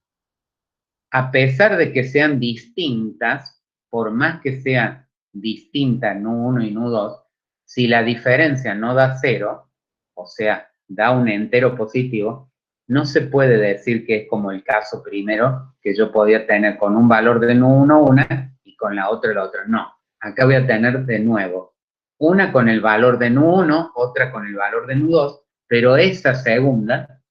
A: A pesar de que sean distintas, por más que sean distintas nu1 y nu2, si la diferencia no da 0, o sea, da un entero positivo, no se puede decir que es como el caso primero, que yo podía tener con un valor de nu1 una y con la otra. No, acá voy a tener de nuevo Una con el valor de nu1, otra con el valor de nu2, pero esa segunda,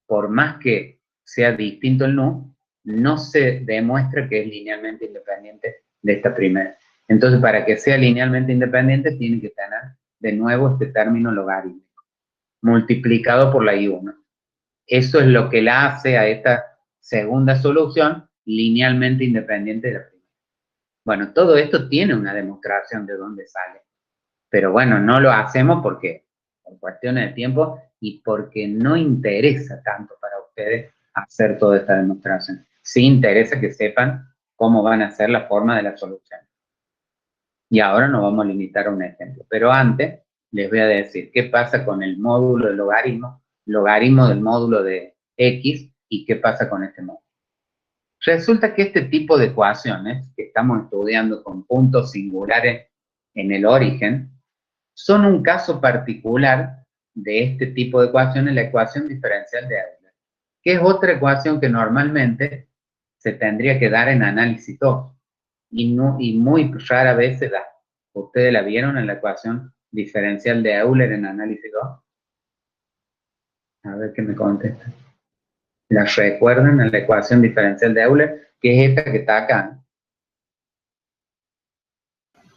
A: por más que sea distinto el nu, no se demuestra que es linealmente independiente de esta primera. Entonces, para que sea linealmente independiente, tiene que tener de nuevo este término logarítmico, multiplicado por la I1. Eso es lo que la hace a esta segunda solución linealmente independiente de la primera. Bueno, todo esto tiene una demostración de dónde sale. Pero bueno, no lo hacemos porque, por cuestiones de tiempo y porque no interesa tanto para ustedes hacer toda esta demostración. Sí interesa que sepan cómo van a ser la forma de la solución. Y ahora nos vamos a limitar a un ejemplo. Pero antes les voy a decir qué pasa con el módulo de logaritmo del módulo de x y qué pasa con este módulo. Resulta que este tipo de ecuaciones que estamos estudiando con puntos singulares en el origen son un caso particular de este tipo de ecuaciones, la ecuación diferencial de Euler, que es otra ecuación que normalmente se tendría que dar en análisis 2 y muy rara vez se da. ¿Ustedes la vieron en la ecuación diferencial de Euler en análisis 2? A ver qué me contestan. ¿La recuerdan en la ecuación diferencial de Euler? Que es esta que está acá.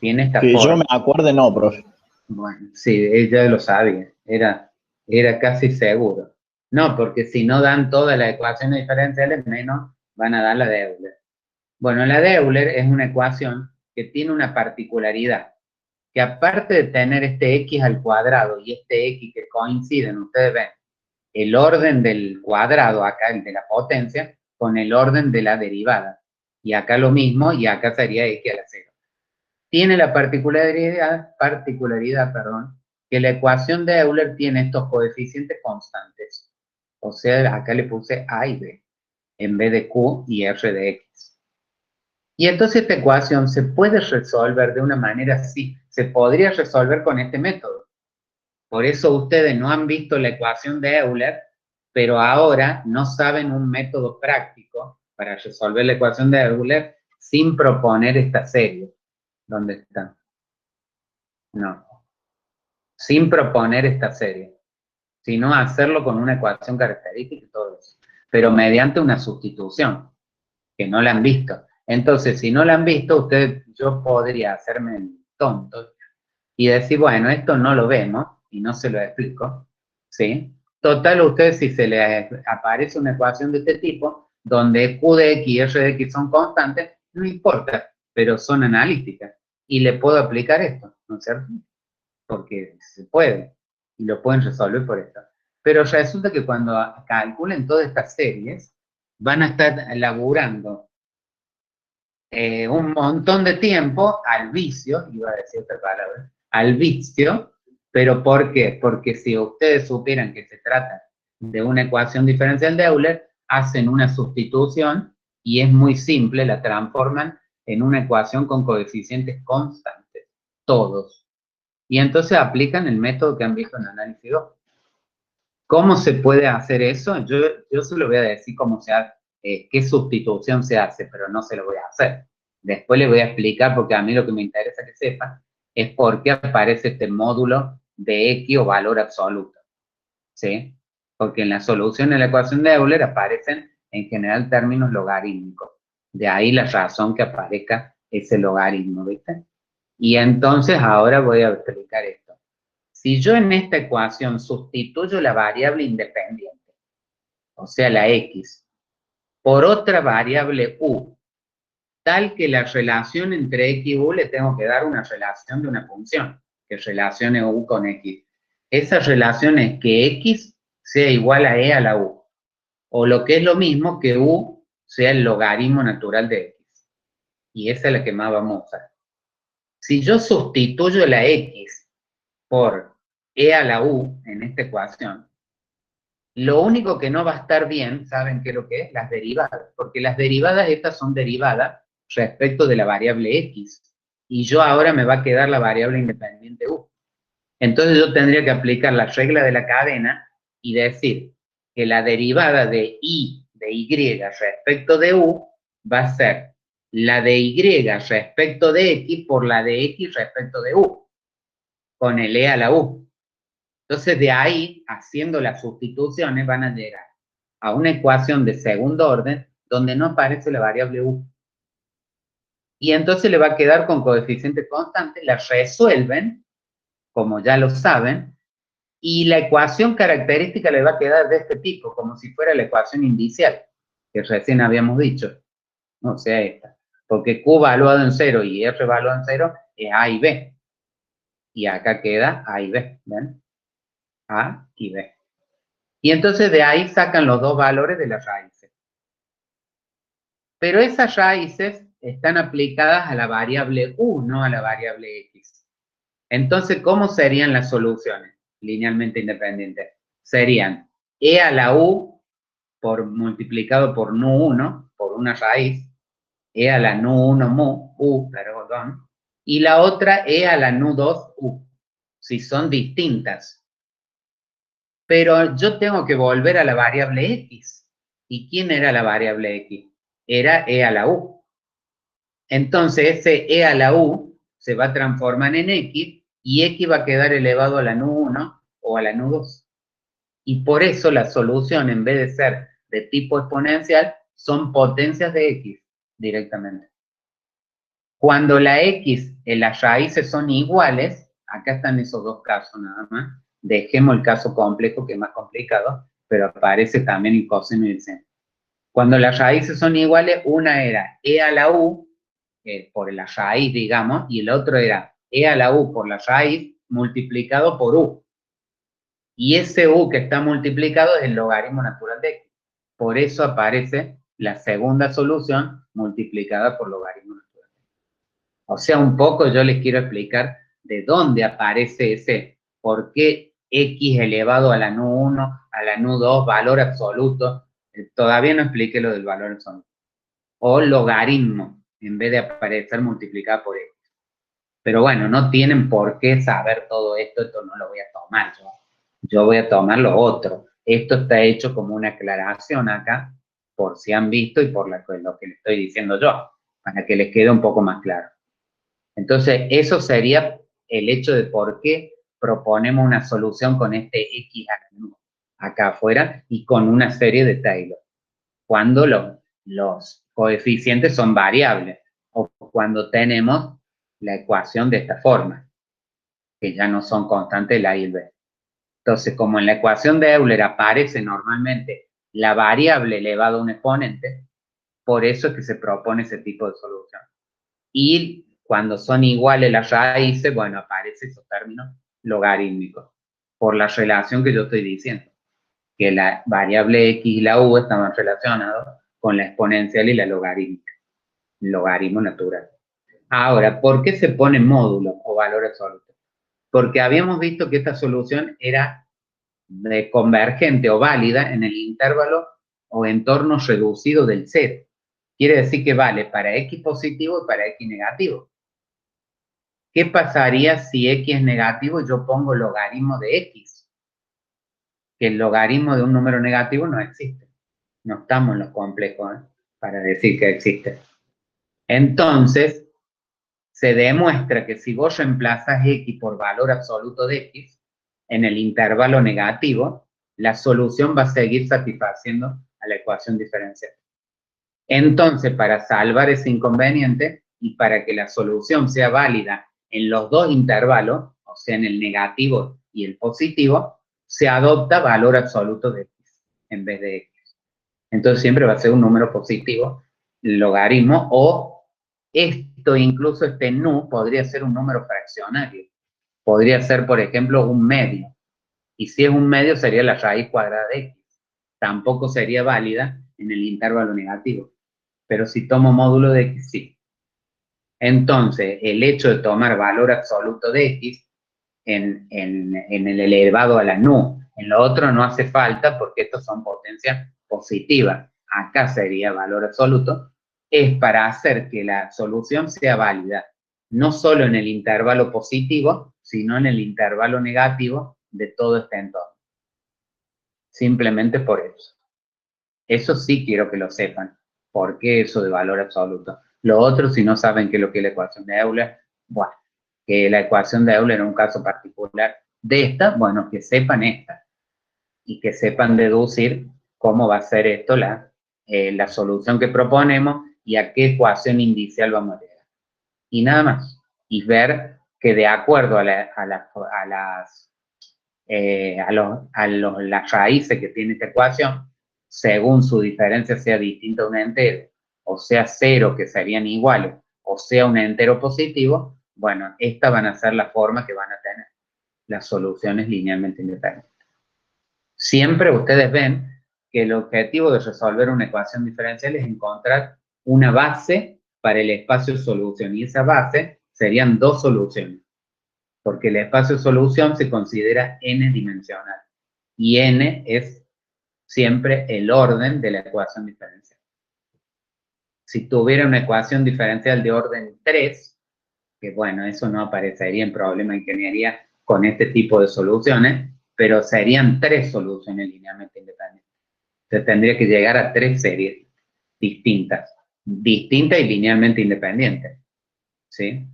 A: Tiene esta
B: Que yo
A: forma.
B: me acuerde, no, profe.
A: Bueno, sí, ella lo sabía, era casi seguro. No, porque si no dan todas las ecuaciones diferenciales, menos van a dar la de Euler. Bueno, la de Euler es una ecuación que tiene una particularidad, que aparte de tener este x al cuadrado y este x que coinciden, ustedes ven, el orden del cuadrado, acá el de la potencia, con el orden de la derivada. Y acá lo mismo, y acá sería x a la 0. Tiene la particularidad, que la ecuación de Euler tiene estos coeficientes constantes. O sea, acá le puse A y B, en vez de Q y R de X. Y entonces esta ecuación se puede resolver de una manera así. Se podría resolver con este método. Por eso ustedes no han visto la ecuación de Euler, pero ahora no saben un método práctico para resolver la ecuación de Euler sin proponer esta serie. ¿Dónde está? No. Sin proponer esta serie, sino hacerlo con una ecuación característica y todo eso, pero mediante una sustitución, que no la han visto. Entonces, si no la han visto, yo podría hacerme el tonto y decir, bueno, esto no lo vemos y no se lo explico, ¿sí? Total, ustedes si se les aparece una ecuación de este tipo, donde Q de X y R de X son constantes, no importa, pero son analíticas y le puedo aplicar esto, ¿no es cierto? Porque se puede y lo pueden resolver por esto. Pero resulta que cuando calculen todas estas series, van a estar laburando un montón de tiempo al vicio, iba a decir otra palabra, al vicio, pero ¿por qué? Porque si ustedes supieran que se trata de una ecuación diferencial de Euler, hacen una sustitución y es muy simple, la transforman en una ecuación con coeficientes constantes, todos. Y entonces aplican el método que han visto en análisis 2. ¿Cómo se puede hacer eso? Yo se lo voy a decir cómo se hace, qué sustitución se hace, pero no se lo voy a hacer. Después les voy a explicar, porque a mí lo que me interesa que sepan es por qué aparece este módulo de X o valor absoluto, ¿sí? Porque en la solución de la ecuación de Euler aparecen en general términos logarítmicos. De ahí la razón que aparezca ese logaritmo, ¿viste? Y entonces ahora voy a explicar esto. Si yo en esta ecuación sustituyo la variable independiente, o sea, la x, por otra variable u, tal que la relación entre x y u le tengo que dar una relación de una función, que relacione u con x. Esa relación es que x sea igual a e a la u, o lo que es lo mismo que u sea el logaritmo natural de x. Y esa es la que más vamos a usar. Si yo sustituyo la x por e a la u en esta ecuación, lo único que no va a estar bien, ¿saben qué es lo que es? Las derivadas, porque las derivadas estas son derivadas respecto de la variable x, y yo ahora me va a quedar la variable independiente u. Entonces yo tendría que aplicar la regla de la cadena y decir que la derivada de y de y respecto de u va a ser la de y respecto de x por la de x respecto de u. con el e a la u. Entonces, de ahí, haciendo las sustituciones, van a llegar a una ecuación de segundo orden donde no aparece la variable u. Y entonces le va a quedar con coeficiente constante, la resuelven, como ya lo saben, y la ecuación característica le va a quedar de este tipo, como si fuera la ecuación inicial, que recién habíamos dicho, ¿no? O sea, esta. Porque Q valuado en 0 y R valuado en 0 es A y B. Y acá queda A y B, ¿ven? A y B. Y entonces de ahí sacan los dos valores de las raíces. Pero esas raíces están aplicadas a la variable U, no a la variable X. Entonces, ¿cómo serían las soluciones linealmente independientes? Serían e a la u multiplicado por nu1, por una raíz, e a la nu1 mu, u, perdón, y la otra e a la nu2 u, si son distintas. Pero yo tengo que volver a la variable x. ¿Y quién era la variable x? Era e a la u. Entonces, ese e a la u se va a transformar en x y x va a quedar elevado a la nu1 o a la nu2. Y por eso la solución, en vez de ser de tipo exponencial, son potencias de x directamente. Cuando la x en las raíces son iguales, acá están esos dos casos nada más, dejemos el caso complejo que es más complicado, pero aparece también el coseno y el seno. Cuando las raíces son iguales, una era e a la u, por la raíz, digamos, y el otro era e a la u por la raíz multiplicado por u. Y ese u que está multiplicado es el logaritmo natural de x. Por eso aparece la segunda solución multiplicada por logaritmo natural de x. O sea, un poco yo les quiero explicar de dónde aparece ese, por qué x elevado a la nu1, a la nu2, valor absoluto. Todavía no expliqué lo del valor absoluto. O logaritmo, en vez de aparecer multiplicado por x. Pero bueno, no tienen por qué saber todo esto no lo voy a tomar yo. Yo voy a tomar lo otro. Esto está hecho como una aclaración acá, por si han visto y por lo que les estoy diciendo yo, para que les quede un poco más claro. Entonces, eso sería el hecho de por qué proponemos una solución con este x acá afuera y con una serie de Taylor. Cuando los coeficientes son variables o cuando tenemos la ecuación de esta forma, que ya no son constantes la y el b. Entonces, como en la ecuación de Euler aparece normalmente la variable elevada a un exponente, por eso es que se propone ese tipo de solución. Y cuando son iguales las raíces, bueno, aparece esos términos logarítmicos, por la relación que yo estoy diciendo, que la variable x y la u estaban relacionados con la exponencial y la logarítmica, logaritmo natural. Ahora, ¿por qué se pone módulo o valor absoluto? Porque habíamos visto que esta solución era convergente o válida en el intervalo o entorno reducido del set. Quiere decir que vale para x positivo y para x negativo. ¿Qué pasaría si x es negativo y yo pongo logaritmo de x? Que el logaritmo de un número negativo no existe. No estamos en los complejos para decir que existe. Entonces, se demuestra que si vos reemplazas x por valor absoluto de x en el intervalo negativo, la solución va a seguir satisfaciendo a la ecuación diferencial. Entonces, para salvar ese inconveniente y para que la solución sea válida en los dos intervalos, o sea, en el negativo y el positivo, se adopta valor absoluto de x en vez de x. Entonces siempre va a ser un número positivo, el logaritmo, o esto, incluso este nu, podría ser un número fraccionario. Podría ser, por ejemplo, un medio. Y si es un medio, sería la raíz cuadrada de x. Tampoco sería válida en el intervalo negativo. Pero si tomo módulo de x, sí. Entonces, el hecho de tomar valor absoluto de x en el elevado a la nu, en lo otro no hace falta porque estos son potencias positivas. Acá sería valor absoluto, es para hacer que la solución sea válida, no solo en el intervalo positivo, sino en el intervalo negativo de todo este entorno. Simplemente por eso. Eso sí quiero que lo sepan. ¿Por qué eso de valor absoluto? Lo otro, si no saben qué es lo que es la ecuación de Euler, bueno, que la ecuación de Euler era un caso particular de esta, bueno, que sepan esta y que sepan deducir cómo va a ser esto la solución que proponemos y a qué ecuación inicial vamos a llegar. Y nada más. Y ver que de acuerdo a las raíces que tiene esta ecuación, según su diferencia sea distinta a un entero, o sea cero, que serían iguales, o sea un entero positivo, bueno, estas van a ser las formas que van a tener las soluciones linealmente independientes. Siempre ustedes ven que el objetivo de resolver una ecuación diferencial es encontrar una base para el espacio de solución, y esa base serían dos soluciones, porque el espacio de solución se considera n-dimensional, y n es siempre el orden de la ecuación diferencial. Si tuviera una ecuación diferencial de orden 3, que bueno, eso no aparecería en problema de ingeniería con este tipo de soluciones, pero serían tres soluciones linealmente independientes. Se tendría que llegar a tres series distintas y linealmente independientes, ¿sí?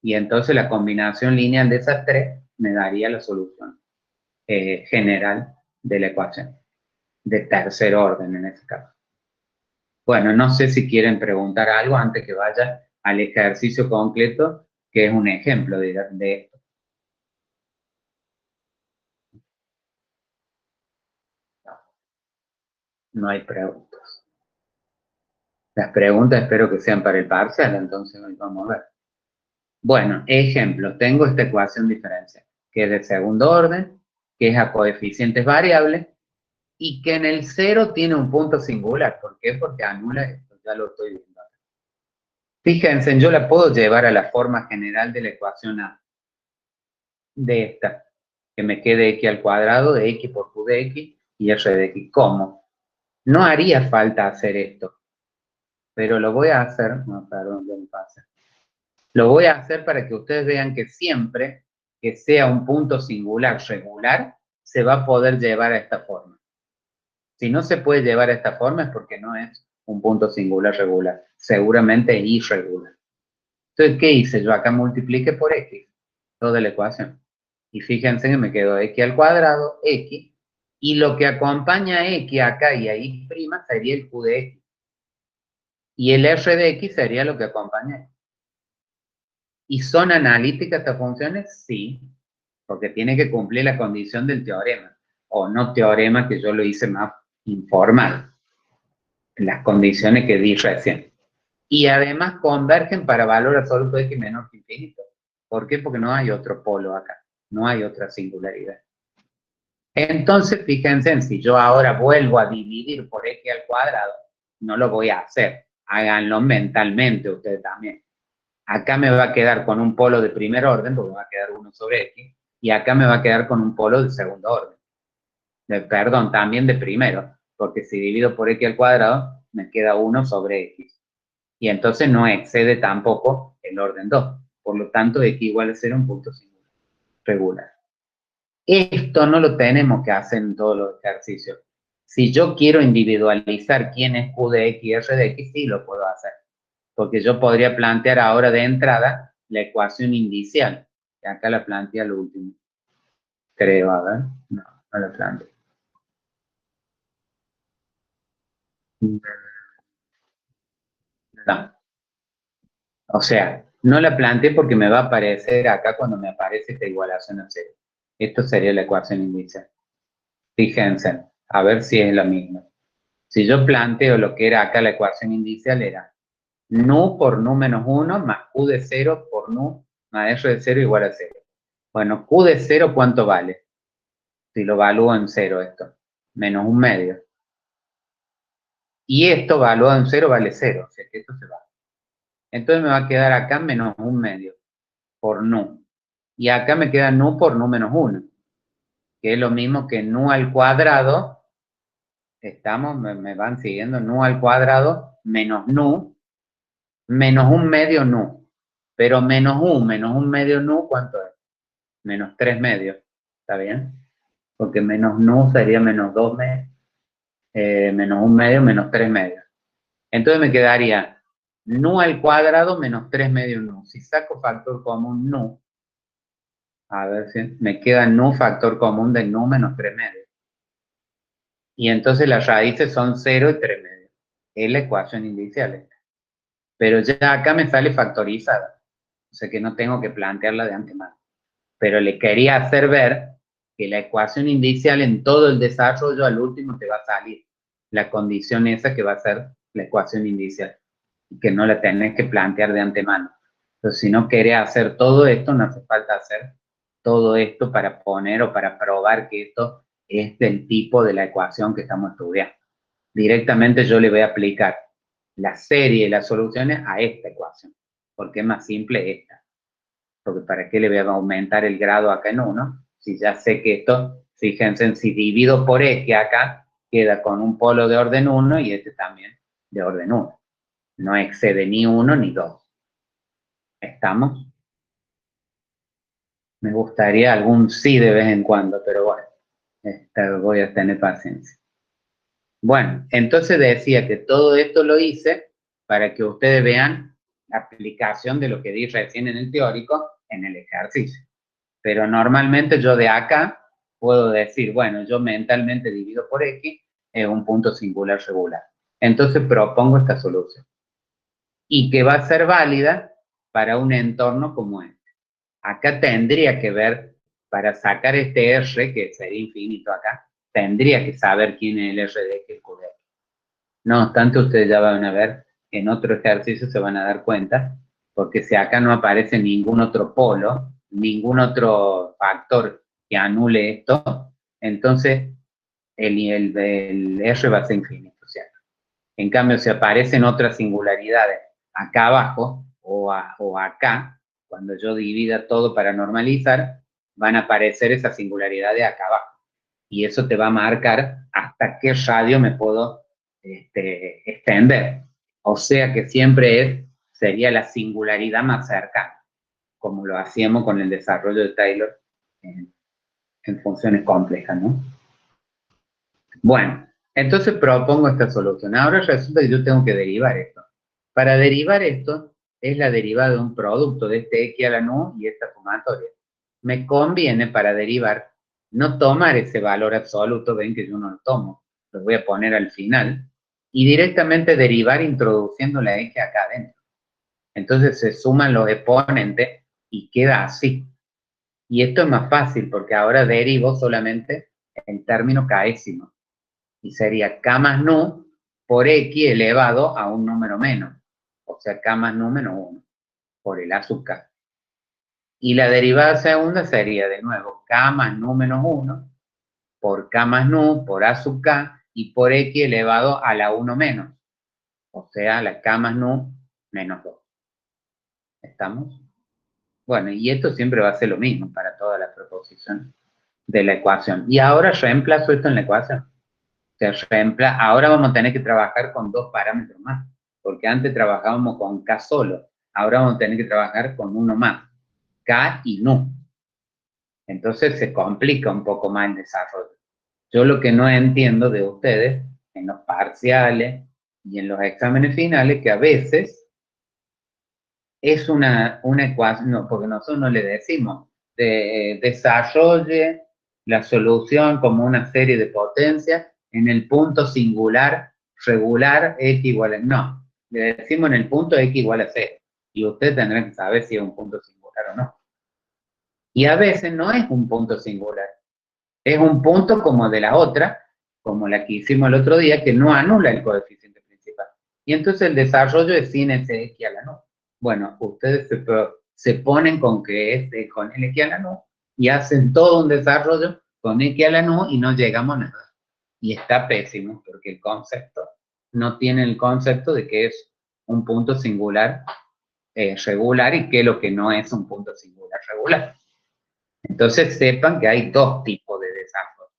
A: Y entonces la combinación lineal de esas tres me daría la solución general de la ecuación, de tercer orden en este caso. Bueno, no sé si quieren preguntar algo antes que vaya al ejercicio completo, que es un ejemplo de esto. No hay preguntas. Las preguntas espero que sean para el parcial, entonces hoy vamos a ver. Bueno, ejemplo, tengo esta ecuación diferencial, que es de segundo orden, que es a coeficientes variables, y que en el cero tiene un punto singular. ¿Por qué? Porque anula esto, ya lo estoy viendo. Fíjense, yo la puedo llevar a la forma general de la ecuación A, de esta, que me quede x al cuadrado de x por q de x y r de x. ¿Cómo? No haría falta hacer esto, pero lo voy a hacer, no, perdón, ya me pasa. Lo voy a hacer para que ustedes vean que siempre que sea un punto singular regular, se va a poder llevar a esta forma. Si no se puede llevar a esta forma es porque no es un punto singular regular, seguramente es irregular. Entonces, ¿qué hice? Yo acá multipliqué por x, toda la ecuación. Y fíjense que me quedó x al cuadrado, x, y lo que acompaña a x acá y a y' sería el q de x. Y el r de x sería lo que acompaña a x. ¿Y son analíticas estas funciones? Sí, porque tiene que cumplir la condición del teorema, o no teorema, que yo lo hice más informal, las condiciones que di recién. Y además convergen para valor absoluto de x menor que infinito. ¿Por qué? Porque no hay otro polo acá, no hay otra singularidad. Entonces, fíjense en si yo ahora vuelvo a dividir por x al cuadrado, no lo voy a hacer, háganlo mentalmente ustedes también. Acá me va a quedar con un polo de primer orden, porque me va a quedar 1 sobre x, y acá me va a quedar con un polo de segundo orden. Perdón, también de primero, porque si divido por x al cuadrado, me queda 1 sobre x. Y entonces no excede tampoco el orden 2. Por lo tanto, x igual a 0 un punto singular, regular. Esto no lo tenemos que hacer en todos los ejercicios. Si yo quiero individualizar quién es q de x y r de x, sí lo puedo hacer. Porque yo podría plantear ahora de entrada la ecuación inicial. Que acá la plantea lo último. Creo, a ver. No, no la planteo. No. O sea, no la planteé porque me va a aparecer acá cuando me aparece esta igualación a cero. Esto sería la ecuación inicial. Fíjense, a ver si es la misma. Si yo planteo lo que era acá la ecuación inicial, era nu por nu menos 1 más q de 0 por nu más r de 0 igual a 0. Bueno, q de 0, ¿cuánto vale? Si lo evalúo en 0 esto, menos un medio. Y esto evaluado en 0 vale 0, o sea que esto se va. Entonces me va a quedar acá menos un medio por nu. Y acá me queda nu por nu menos 1, que es lo mismo que nu al cuadrado, me van siguiendo, nu al cuadrado menos nu, menos un medio nu. Pero menos un medio nu, ¿cuánto es? Menos 3 medios, ¿está bien? Porque menos nu sería menos 2 medios, menos un medio, menos 3 medios. Entonces me quedaría nu al cuadrado menos 3 medios nu. Si saco factor común nu, A ver si me queda nu factor común de nu menos 3 medios. Y entonces las raíces son 0 y 3 medios. Es la ecuación inicial esta. Pero ya acá me sale factorizada. O sea que no tengo que plantearla de antemano. Pero le quería hacer ver que la ecuación inicial en todo el desarrollo al último te va a salir la condición esa que va a ser la ecuación inicial. Y que no la tenés que plantear de antemano. Entonces, si no querés hacer todo esto, no hace falta hacer todo esto para poner o para probar que esto es del tipo de la ecuación que estamos estudiando. Directamente yo le voy a aplicar la serie de las soluciones a esta ecuación, porque es más simple esta. Porque ¿para qué le voy a aumentar el grado acá en 1? Si ya sé que esto, fíjense, si divido por x acá, queda con un polo de orden 1 y este también de orden 1. No excede ni 1 ni 2. ¿Estamos? Me gustaría algún sí de vez en cuando, pero bueno, voy a tener paciencia. Bueno, entonces decía que todo esto lo hice para que ustedes vean la aplicación de lo que di recién en el teórico en el ejercicio. Pero normalmente yo de acá puedo decir, bueno, yo mentalmente divido por x, es un punto singular regular. Entonces propongo esta solución. Y que va a ser válida para un entorno como este. Acá tendría que ver, para sacar este R, que sería infinito acá, tendría que saber quién es el R de X, el Q de X. No obstante, ustedes ya van a ver, en otro ejercicio se van a dar cuenta, porque si acá no aparece ningún otro polo, ningún otro factor que anule esto, entonces el R va a ser infinito, ¿cierto? En cambio, si aparecen otras singularidades acá abajo o acá, cuando yo divida todo para normalizar, van a aparecer esas singularidades acá abajo. Y eso te va a marcar hasta qué radio me puedo extender. O sea que siempre sería la singularidad más cercana, como lo hacíamos con el desarrollo de Taylor en funciones complejas, ¿no? Bueno, entonces propongo esta solución. Ahora resulta que yo tengo que derivar esto. Para derivar esto, es la derivada de un producto de este x a la nu y esta sumatoria. Me conviene para derivar no tomar ese valor absoluto, ven que yo no lo tomo, lo voy a poner al final, y directamente derivar introduciendo la x acá adentro. Entonces se suman los exponentes y queda así. Y esto es más fácil porque ahora derivo solamente el término k'ésimo. Y sería k más nu por x elevado a un número menos. O sea, k más nu menos 1 por el a sub k. Y la derivada segunda sería de nuevo k más nu menos 1 por k más nu por a sub k y por x elevado a la 1 menos. O sea, la k más nu menos 2. ¿Estamos? Bueno, y esto siempre va a ser lo mismo para todas las proposiciones de la ecuación. Y ahora reemplazo esto en la ecuación. Ahora vamos a tener que trabajar con dos parámetros más, porque antes trabajábamos con K solo, ahora vamos a tener que trabajar con uno más, K y nu. Entonces se complica un poco más el desarrollo. Yo lo que no entiendo de ustedes, en los parciales y en los exámenes finales, que a veces es una ecuación, no, porque nosotros no le decimos, desarrolle la solución como una serie de potencias en el punto singular regular x igual a... No, le decimos en el punto x igual a 0. Y usted tendrá que saber si es un punto singular o no. Y a veces no es un punto singular. Es un punto como de la otra, como la que hicimos el otro día, que no anula el coeficiente principal. Y entonces el desarrollo es sin ese x a la nu. Bueno, ustedes se ponen con que es con el x a la nu y hacen todo un desarrollo con x a la nu y no llegamos a nada. Y está pésimo porque el concepto no tiene el concepto de que es un punto singular regular y que lo que no es un punto singular regular. Entonces sepan que hay dos tipos de desarrollo.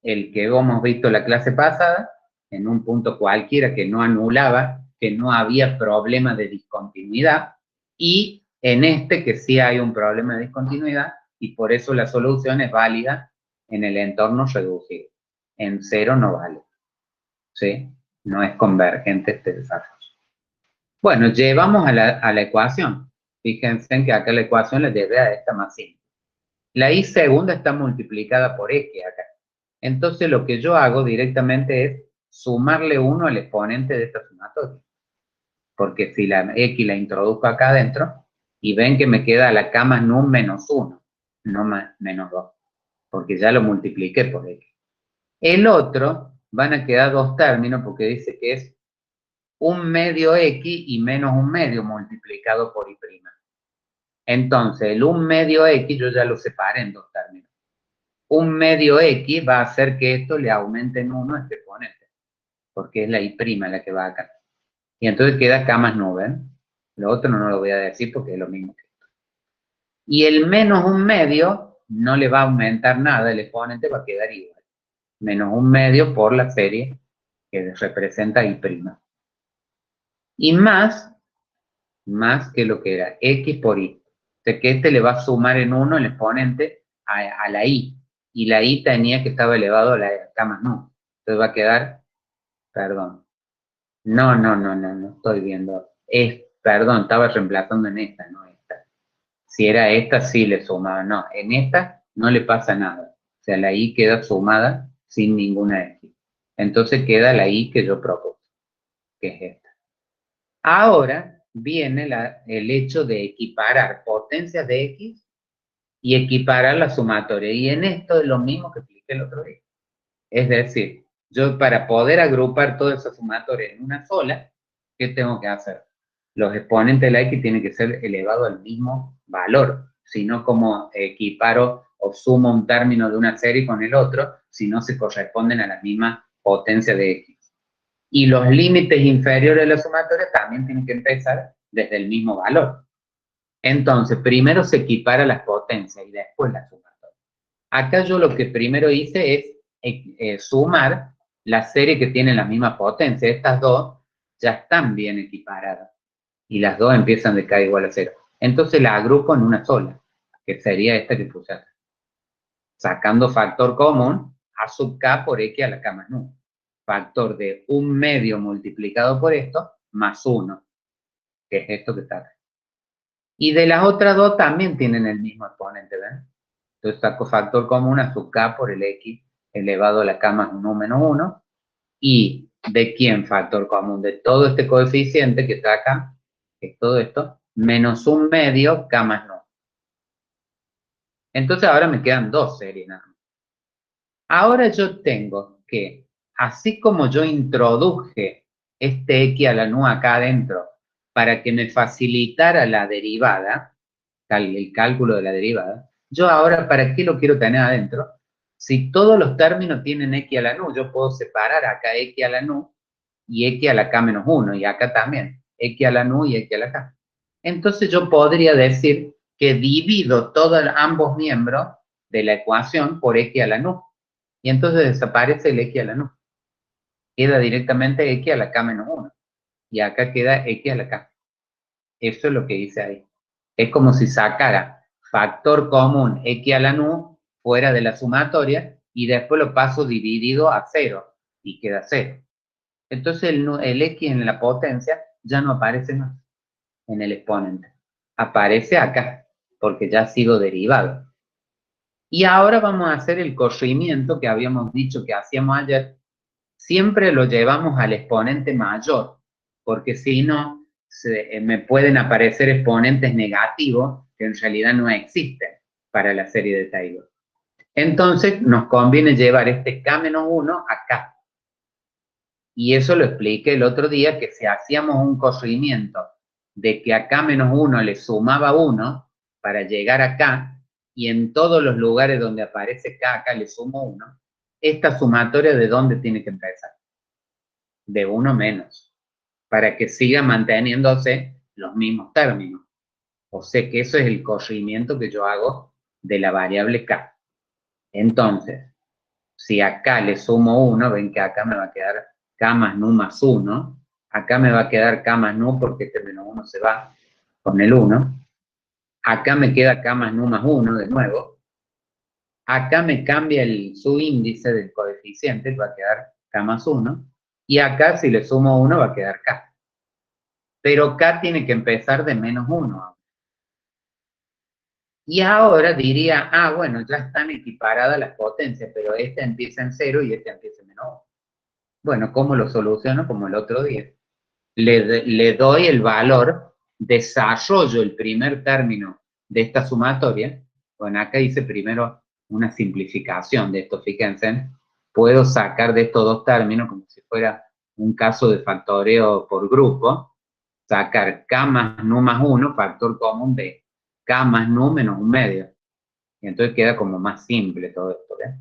A: El que hemos visto la clase pasada, en un punto cualquiera que no anulaba, que no había problema de discontinuidad, y en este que sí hay un problema de discontinuidad, y por eso la solución es válida en el entorno reducido. En cero no vale. ¿Sí? No es convergente este desarrollo. Bueno, llevamos a la ecuación. Fíjense que acá la ecuación le debe a esta más simple. La y segunda está multiplicada por x acá. Entonces lo que yo hago directamente es sumarle 1 al exponente de esta sumatoria. Porque si la x la introduzco acá adentro, y ven que me queda la k más nu menos 1, no más, menos 2, porque ya lo multipliqué por x. El otro van a quedar dos términos porque dice que es un medio x y menos un medio multiplicado por y'. Entonces, el un medio x yo ya lo separé en dos términos. Un medio x va a hacer que esto le aumente en 1 a este exponente, porque es la y' la que va acá. Y entonces queda k más nu, ¿ven? Lo otro no lo voy a decir porque es lo mismo que esto. Y el menos un medio no le va a aumentar nada, el exponente va a quedar igual. Menos un medio por la serie que representa y'. Y más que lo que era x por y. O sea que este le va a sumar en 1 el exponente a la y. Y la y tenía que estaba elevado a la k más nu. Entonces va a quedar, perdón. No, estoy viendo. Perdón, estaba reemplazando en esta, no esta. Si era esta, sí le sumaba. No, en esta no le pasa nada. O sea, la y queda sumada sin ninguna x. Entonces queda la y que yo propuse, que es esta. Ahora viene el hecho de equiparar potencias de x y equiparar la sumatoria. Y en esto es lo mismo que expliqué el otro día. Es decir, yo para poder agrupar toda esa sumatoria en una sola, ¿qué tengo que hacer? Los exponentes de la x tienen que ser elevados al mismo valor, sino como equiparo o sumo un término de una serie con el otro, si no se corresponden a la misma potencia de x. Y los límites inferiores de la sumatoria también tienen que empezar desde el mismo valor. Entonces, primero se equipara las potencias y después la sumatoria. Acá yo lo que primero hice es sumar la serie que tiene la misma potencia. Estas dos ya están bien equiparadas y las dos empiezan de k igual a 0. Entonces la agrupo en una sola, que sería esta que puse acá. Sacando factor común, a sub k por x a la k más nu. Factor de un medio multiplicado por esto, más 1, que es esto que está acá. Y de las otras dos también tienen el mismo exponente, ¿ven? Entonces saco factor común a sub k por el x elevado a la k más 1 menos 1. ¿Y de quién factor común? De todo este coeficiente que está acá, que es todo esto, menos un medio k más 1. Entonces ahora me quedan dos series nada más. Ahora yo tengo que, así como yo introduje este x a la nu acá adentro para que me facilitara la derivada, el cálculo de la derivada, yo ahora, ¿para qué lo quiero tener adentro? Si todos los términos tienen x a la nu, yo puedo separar acá x a la nu y x a la k menos 1, y acá también, x a la nu y x a la k. Entonces yo podría decir que divido todos ambos miembros de la ecuación por x a la nu, y entonces desaparece el x a la nu. Queda directamente x a la k menos 1, y acá queda x a la k. Eso es lo que hice ahí. Es como si sacara factor común x a la nu fuera de la sumatoria y después lo paso dividido a 0 y queda 0. Entonces el x en la potencia ya no aparece más en el exponente. Aparece acá porque ya ha sido derivado. Y ahora vamos a hacer el corrimiento que habíamos dicho que hacíamos ayer. Siempre lo llevamos al exponente mayor, porque si no, me pueden aparecer exponentes negativos que en realidad no existen para la serie de Taylor. Entonces nos conviene llevar este k-1 acá. Y eso lo expliqué el otro día, que si hacíamos un corrimiento de que a k-1 le sumaba 1 para llegar acá, y en todos los lugares donde aparece k, acá le sumo 1, esta sumatoria ¿de dónde tiene que empezar? De 1 menos, para que siga manteniéndose los mismos términos. O sea que eso es el corrimiento que yo hago de la variable k. Entonces, si acá le sumo 1, ven que acá me va a quedar k más nu más 1. Acá me va a quedar k más nu porque este menos 1 se va con el 1. Acá me queda k más nu más 1 de nuevo. Acá me cambia el subíndice del coeficiente, va a quedar k más 1. Y acá si le sumo 1 va a quedar k. Pero k tiene que empezar de menos 1. Y ahora diría, ah, bueno, ya están equiparadas las potencias, pero este empieza en 0 y este empieza en -1. Bueno, ¿cómo lo soluciono? Como el otro día. Le doy el valor, desarrollo el primer término de esta sumatoria. Bueno, acá hice primero una simplificación de esto, fíjense. Puedo sacar de estos dos términos, como si fuera un caso de factoreo por grupo, sacar k más nu más 1, factor común de k más nu menos un medio. Y entonces queda como más simple todo esto, ¿ves?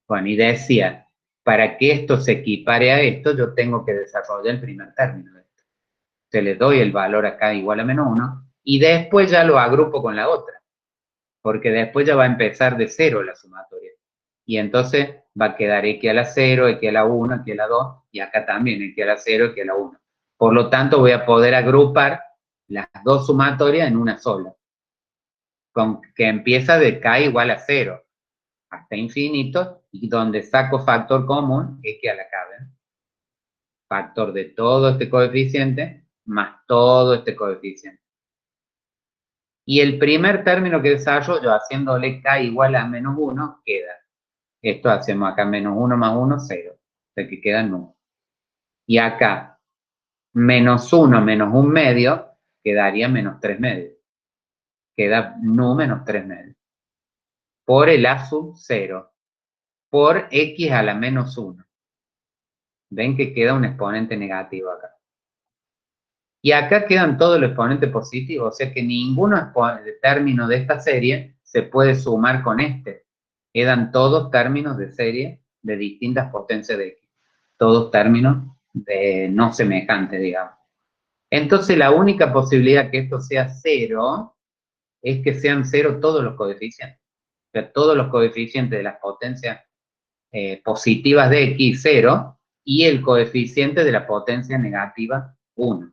A: Bueno, y decía, para que esto se equipare a esto, yo tengo que desarrollar el primer término de esto. Se le doy el valor acá igual a -1, y después ya lo agrupo con la otra, porque después ya va a empezar de 0 la sumatoria. Y entonces va a quedar x a la 0, x a la 1, x a la 2, y acá también x a la 0, x a la 1. Por lo tanto, voy a poder agrupar las dos sumatorias en una sola, con que empieza de k igual a 0 hasta infinito, y donde saco factor común, x a la k, ¿ven? Factor de todo este coeficiente más todo este coeficiente. Y el primer término que desarrollo, haciéndole k igual a -1, queda. Esto hacemos acá -1 más 1, 0. O sea que queda nu. Y acá, -1 menos 1 medio, quedaría -3 medios. Queda nu menos 3 medios. Por el a sub 0. Por x a la -1. Ven que queda un exponente negativo acá. Y acá quedan todos los exponentes positivos, o sea que ninguno término de esta serie se puede sumar con este. Quedan todos términos de serie de distintas potencias de x. Todos términos de no semejantes, digamos. Entonces la única posibilidad que esto sea 0 es que sean 0 todos los coeficientes. O sea, todos los coeficientes de las potencias positivas de x, 0, y el coeficiente de la potencia negativa, 1.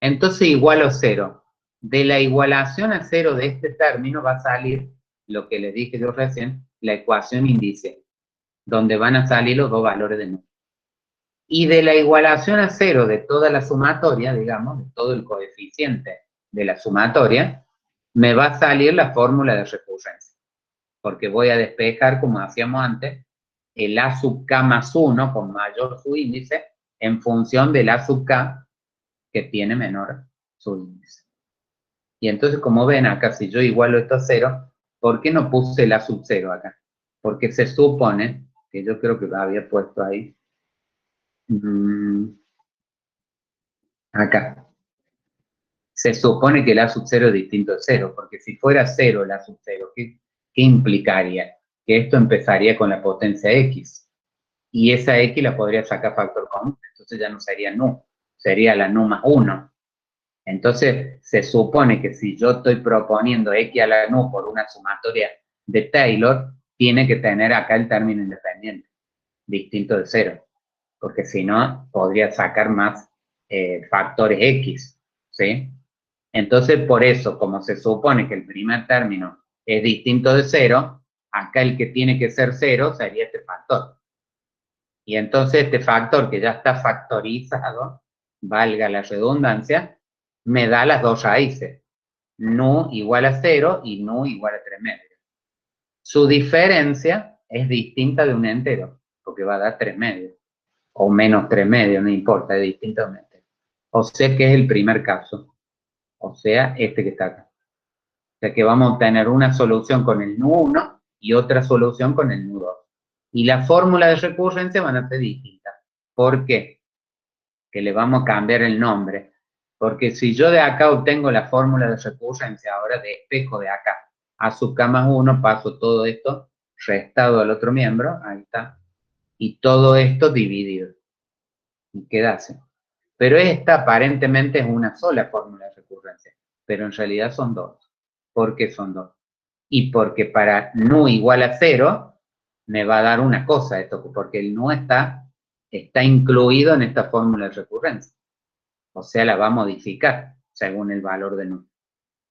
A: Entonces igualo 0. De la igualación a 0 de este término va a salir, lo que les dije yo recién, la ecuación índice, donde van a salir los dos valores de nu. Y de la igualación a 0 de toda la sumatoria, digamos, de todo el coeficiente de la sumatoria, me va a salir la fórmula de recurrencia. Porque voy a despejar, como hacíamos antes, el a sub k más 1 con mayor su índice en función del a sub k que tiene menor su índice. Y entonces, como ven acá, si yo igualo esto a 0, ¿por qué no puse el a sub 0 acá? Porque se supone, que yo creo que lo había puesto ahí, acá, se supone que el a sub 0 es distinto de 0, porque si fuera 0 el a sub 0, ¿qué implicaría? Que esto empezaría con la potencia x, y esa x la podría sacar factor común, entonces ya no sería nu, sería la nu más 1. Entonces, se supone que si yo estoy proponiendo x a la nu por una sumatoria de Taylor, tiene que tener acá el término independiente, distinto de 0, porque si no, podría sacar más factores x, ¿sí? Entonces, por eso, como se supone que el primer término es distinto de 0, acá el que tiene que ser 0 sería este factor. Y entonces este factor que ya está factorizado, valga la redundancia, me da las dos raíces. Nu igual a 0 y nu igual a 3 medios. Su diferencia es distinta de un entero, porque va a dar 3 medios. O menos 3 medios, no importa, es distinto de un entero. O sea que es el primer caso. O sea, este que está acá. O sea que vamos a obtener una solución con el nu 1 y otra solución con el nu 2. Y la fórmula de recurrencia van a ser distintas. ¿Por qué? Que le vamos a cambiar el nombre. Porque si yo de acá obtengo la fórmula de recurrencia, ahora de espejo de acá, a sub k más 1, paso todo esto restado al otro miembro, ahí está, y todo esto dividido. Y queda así. Pero esta aparentemente es una sola fórmula de recurrencia, pero en realidad son dos. ¿Por qué son dos? Y porque para nu igual a 0, me va a dar una cosa esto, porque el nu está incluido en esta fórmula de recurrencia. O sea, la va a modificar según el valor de nu.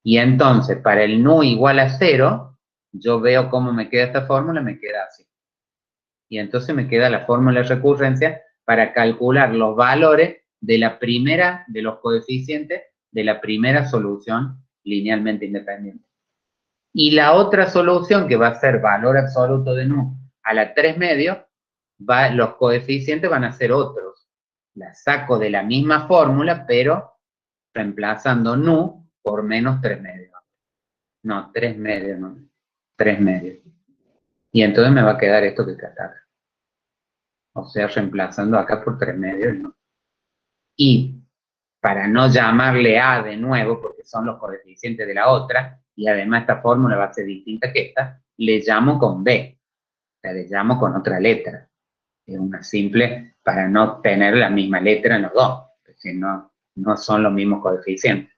A: Y entonces, para el nu igual a 0, yo veo cómo me queda esta fórmula, me queda así. Y entonces me queda la fórmula de recurrencia para calcular los valores de la primera, de los coeficientes de la primera solución linealmente independiente. Y la otra solución, que va a ser valor absoluto de nu a la 3 medios, los coeficientes van a ser otros. La saco de la misma fórmula, pero reemplazando nu por menos 3 medios. No, 3 medios, no. 3 medios. Y entonces me va a quedar esto que está acá. O sea, reemplazando acá por 3 medios, ¿no? Y para no llamarle A de nuevo, porque son los coeficientes de la otra, y además esta fórmula va a ser distinta que esta, le llamo con B. O sea, le llamo con otra letra. Es una simple para no tener la misma letra en los dos, porque no, no son los mismos coeficientes.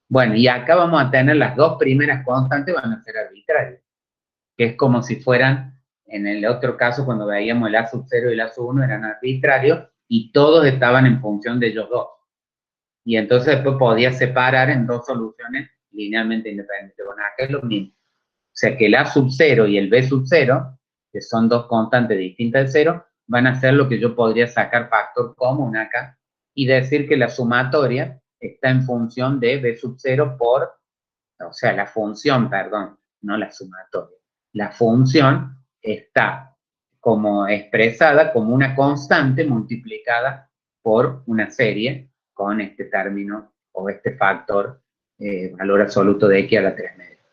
A: Bueno, y acá vamos a tener las dos primeras constantes, van a ser arbitrarias, que es como si fueran, en el otro caso, cuando veíamos el A sub 0 y el A sub 1 eran arbitrarios, y todos estaban en función de ellos dos. Y entonces después podía separar en dos soluciones linealmente independientes. Bueno, acá es lo mismo. O sea que el A sub 0 y el B sub 0, que son dos constantes distintas de 0, van a ser lo que yo podría sacar factor común acá y decir que la sumatoria está en función de B sub 0 por, o sea, la función, perdón, no la sumatoria. La función está como expresada como una constante multiplicada por una serie con este término o este factor, valor absoluto de x a la 3 medios,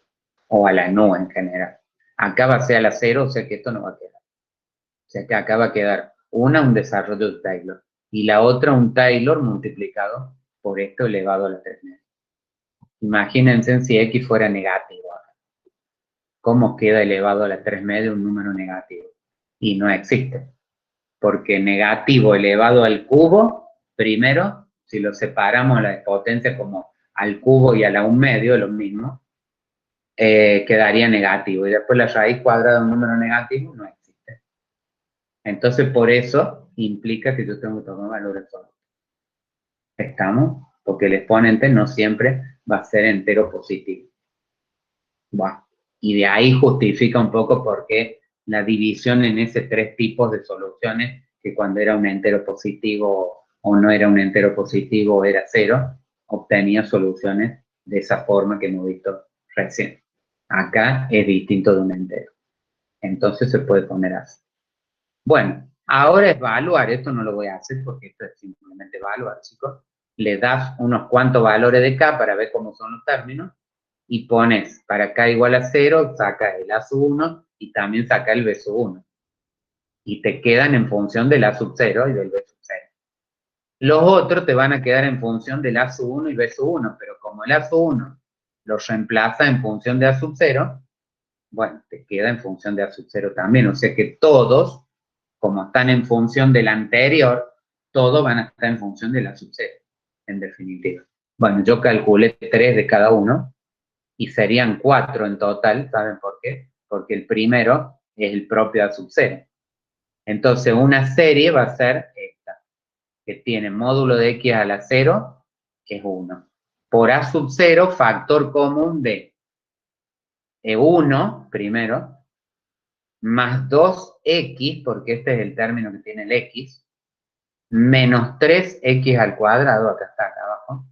A: o a la nu en general. Acá va a ser a la 0, o sea que esto no va a quedar. O sea que acá va a quedar una, un desarrollo de Taylor, y la otra, un Taylor multiplicado por esto elevado a la 3 medios. Imagínense si x fuera negativo. ¿Cómo queda elevado a la 3 medios un número negativo? Y no existe. Porque negativo elevado al cubo, primero, si lo separamos la potencia como al cubo y a la 1 medio, lo mismo, quedaría negativo. Y después la raíz cuadrada de un número negativo no existe. Entonces, por eso implica que yo tengo que tomar valores absolutos. ¿Estamos? Porque el exponente no siempre va a ser entero positivo. Bueno, y de ahí justifica un poco por qué la división en ese tres tipos de soluciones, que cuando era un entero positivo o no era un entero positivo era cero, obtenía soluciones de esa forma que hemos visto recién. Acá es distinto de un entero. Entonces se puede poner así. Bueno, ahora es evaluar. Esto no lo voy a hacer porque esto es simplemente evaluar, chicos. Le das unos cuantos valores de K para ver cómo son los términos y pones para K igual a 0, saca el A sub 1 y también saca el B sub 1. Y te quedan en función del A sub 0 y del B sub 0. Los otros te van a quedar en función del A sub 1 y B sub 1, pero como el A sub 1 los reemplaza en función de A sub 0, bueno, te queda en función de A sub 0 también. O sea que todos, como están en función del anterior, todos van a estar en función de la sub 0, en definitiva. Bueno, yo calculé 3 de cada uno, y serían 4 en total, ¿saben por qué? Porque el primero es el propio A sub 0. Entonces, una serie va a ser esta, que tiene módulo de x a la 0, que es 1. Por A sub 0, factor común de 1, primero, más 2x, porque este es el término que tiene el x, menos 3x al cuadrado, acá está, acá abajo,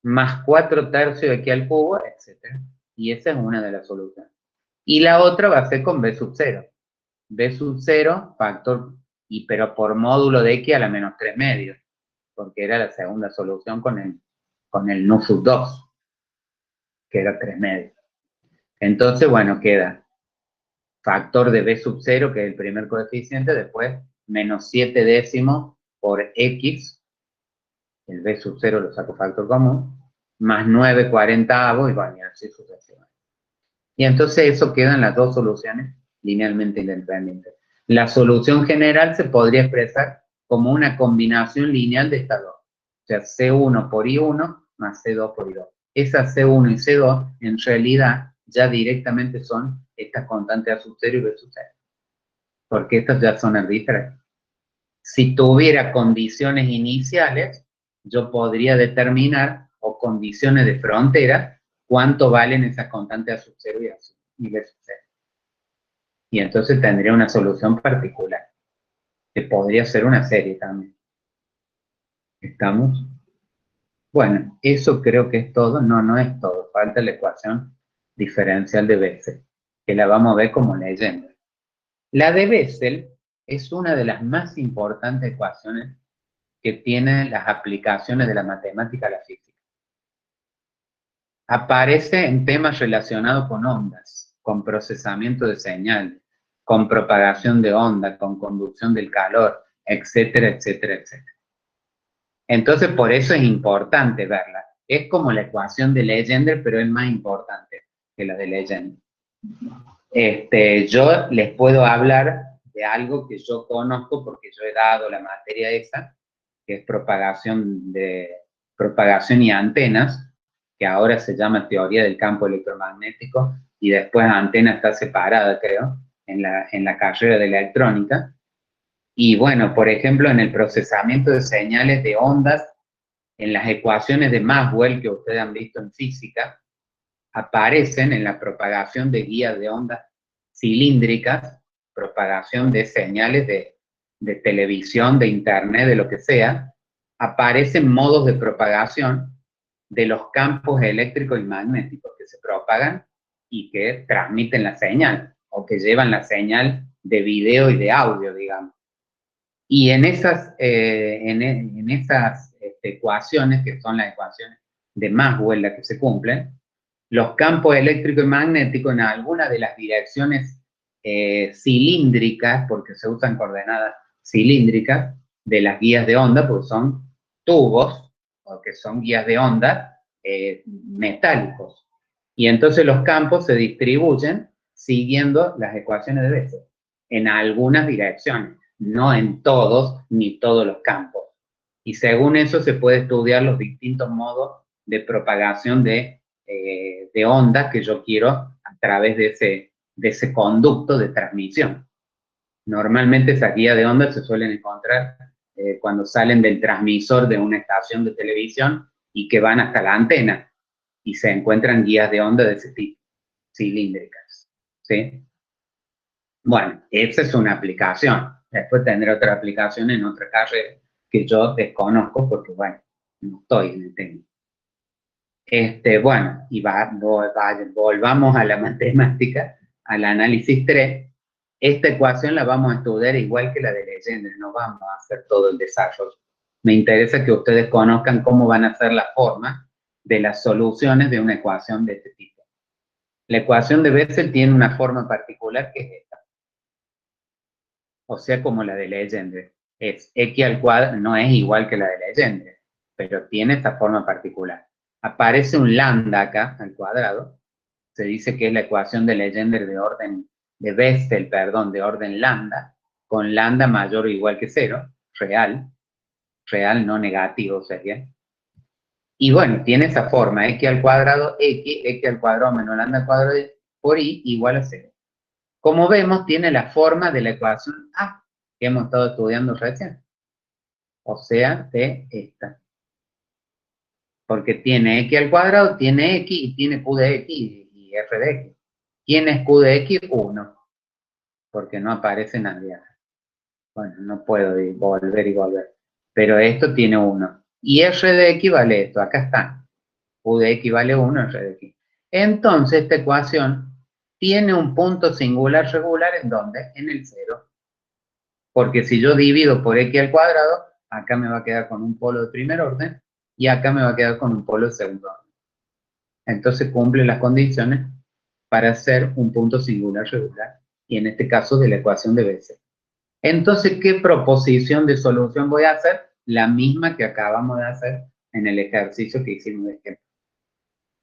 A: más 4 tercios de x al cubo, etc. Y esa es una de las soluciones. Y la otra va a ser con b sub 0. B sub 0, factor, pero por módulo de x a la menos 3 medios, porque era la segunda solución con el nu sub 2, que era 3 medios. Entonces, bueno, queda factor de b sub 0, que es el primer coeficiente, después menos 7 décimos por x, el b sub 0 lo saco factor común, más 9 cuarentavos, y bueno, y así sucesivamente. Y entonces eso quedan las dos soluciones linealmente independientes. La solución general se podría expresar como una combinación lineal de estas dos. O sea, C1 por I1 más C2 por I2. Esas C1 y C2 en realidad ya directamente son estas constantes A sub 0 y B sub 0. Porque estas ya son arbitrarias. Si tuviera condiciones iniciales, yo podría determinar, o condiciones de frontera, cuánto valen esas constantes A sub 0 y B sub 0. Y entonces tendría una solución particular, que podría ser una serie también. ¿Estamos? Bueno, eso creo que es todo. No, no es todo. Falta la ecuación diferencial de Bessel, que la vamos a ver como leyenda. La de Bessel es una de las más importantes ecuaciones que tienen las aplicaciones de la matemática a la física. Aparece en temas relacionados con ondas, con procesamiento de señales, con propagación de onda, con conducción del calor, etcétera, etcétera, etcétera. Entonces, por eso es importante verla. Es como la ecuación de Legendre, pero es más importante que la de Legendre. Yo les puedo hablar de algo que yo conozco porque yo he dado la materia esa, que es propagación y antenas, que ahora se llama teoría del campo electromagnético, y después antena está separada, creo, en la carrera de electrónica. Y bueno, por ejemplo, en el procesamiento de señales de ondas, en las ecuaciones de Maxwell que ustedes han visto en física, aparecen en la propagación de guías de ondas cilíndricas, propagación de señales de televisión, de internet, de lo que sea, aparecen modos de propagación de los campos eléctricos y magnéticos que se propagan y que transmiten la señal, o que llevan la señal de video y de audio, digamos. Y en esas ecuaciones, que son las ecuaciones de Maxwell las que se cumplen, los campos eléctricos y magnéticos en alguna de las direcciones cilíndricas, porque se usan coordenadas cilíndricas de las guías de onda, porque son tubos, o que son guías de onda metálicos. Y entonces los campos se distribuyen siguiendo las ecuaciones de Bessel, en algunas direcciones, no en todos ni todos los campos. Y según eso se puede estudiar los distintos modos de propagación de ondas que yo quiero a través de ese conducto de transmisión. Normalmente esas guías de ondas se suelen encontrar cuando salen del transmisor de una estación de televisión y que van hasta la antena, y se encuentran guías de onda de ese tipo, cilíndricas, ¿sí? Bueno, esa es una aplicación. Después tendré otra aplicación en otra carrera que yo desconozco porque, bueno, no estoy en el tema. Bueno, y volvamos a la matemática, al análisis 3. Esta ecuación la vamos a estudiar igual que la de Legendre, no vamos a hacer todo el desarrollo. Me interesa que ustedes conozcan cómo van a ser las formas de las soluciones de una ecuación de este tipo. La ecuación de Bessel tiene una forma particular que es esta. O sea, como la de Legendre. Es x al cuadrado, no es igual que la de Legendre, pero tiene esta forma particular. Aparece un lambda acá al cuadrado, se dice que es la ecuación de Legendre de Bessel, perdón, de orden lambda, con lambda mayor o igual que 0, real no negativo sería. Y bueno, tiene esa forma, x al cuadrado, x al cuadrado menos lambda al cuadrado por y igual a 0. Como vemos, tiene la forma de la ecuación A, que hemos estado estudiando recién. O sea, de esta. Porque tiene x al cuadrado, tiene x y tiene q de x y f de x. ¿Quién es q de x? 1. Porque no aparece nadie. Bueno, no puedo volver y volver. Pero esto tiene 1. Y f de x vale esto. Acá está. Q de x vale 1, f de x. Entonces, esta ecuación tiene un punto singular regular ¿en dónde? En el 0. Porque si yo divido por x al cuadrado, acá me va a quedar con un polo de primer orden y acá me va a quedar con un polo de segundo orden. Entonces cumple las condiciones para hacer un punto singular regular, y en este caso de la ecuación de Bessel. Entonces, ¿qué proposición de solución voy a hacer? La misma que acabamos de hacer en el ejercicio que hicimos de ejemplo.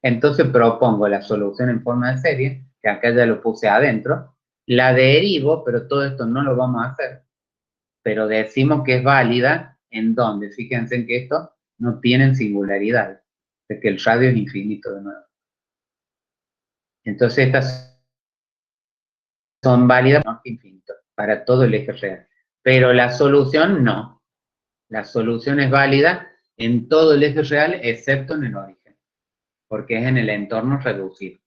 A: Entonces propongo la solución en forma de serie, que acá ya lo puse adentro, la derivo, pero todo esto no lo vamos a hacer, pero decimos que es válida en donde, fíjense en que esto no tienen singularidad, de que el radio es infinito de nuevo. Entonces estas son válidas no infinito para todo el eje real, pero la solución no. La solución es válida en todo el eje real excepto en el origen, porque es en el entorno reducido.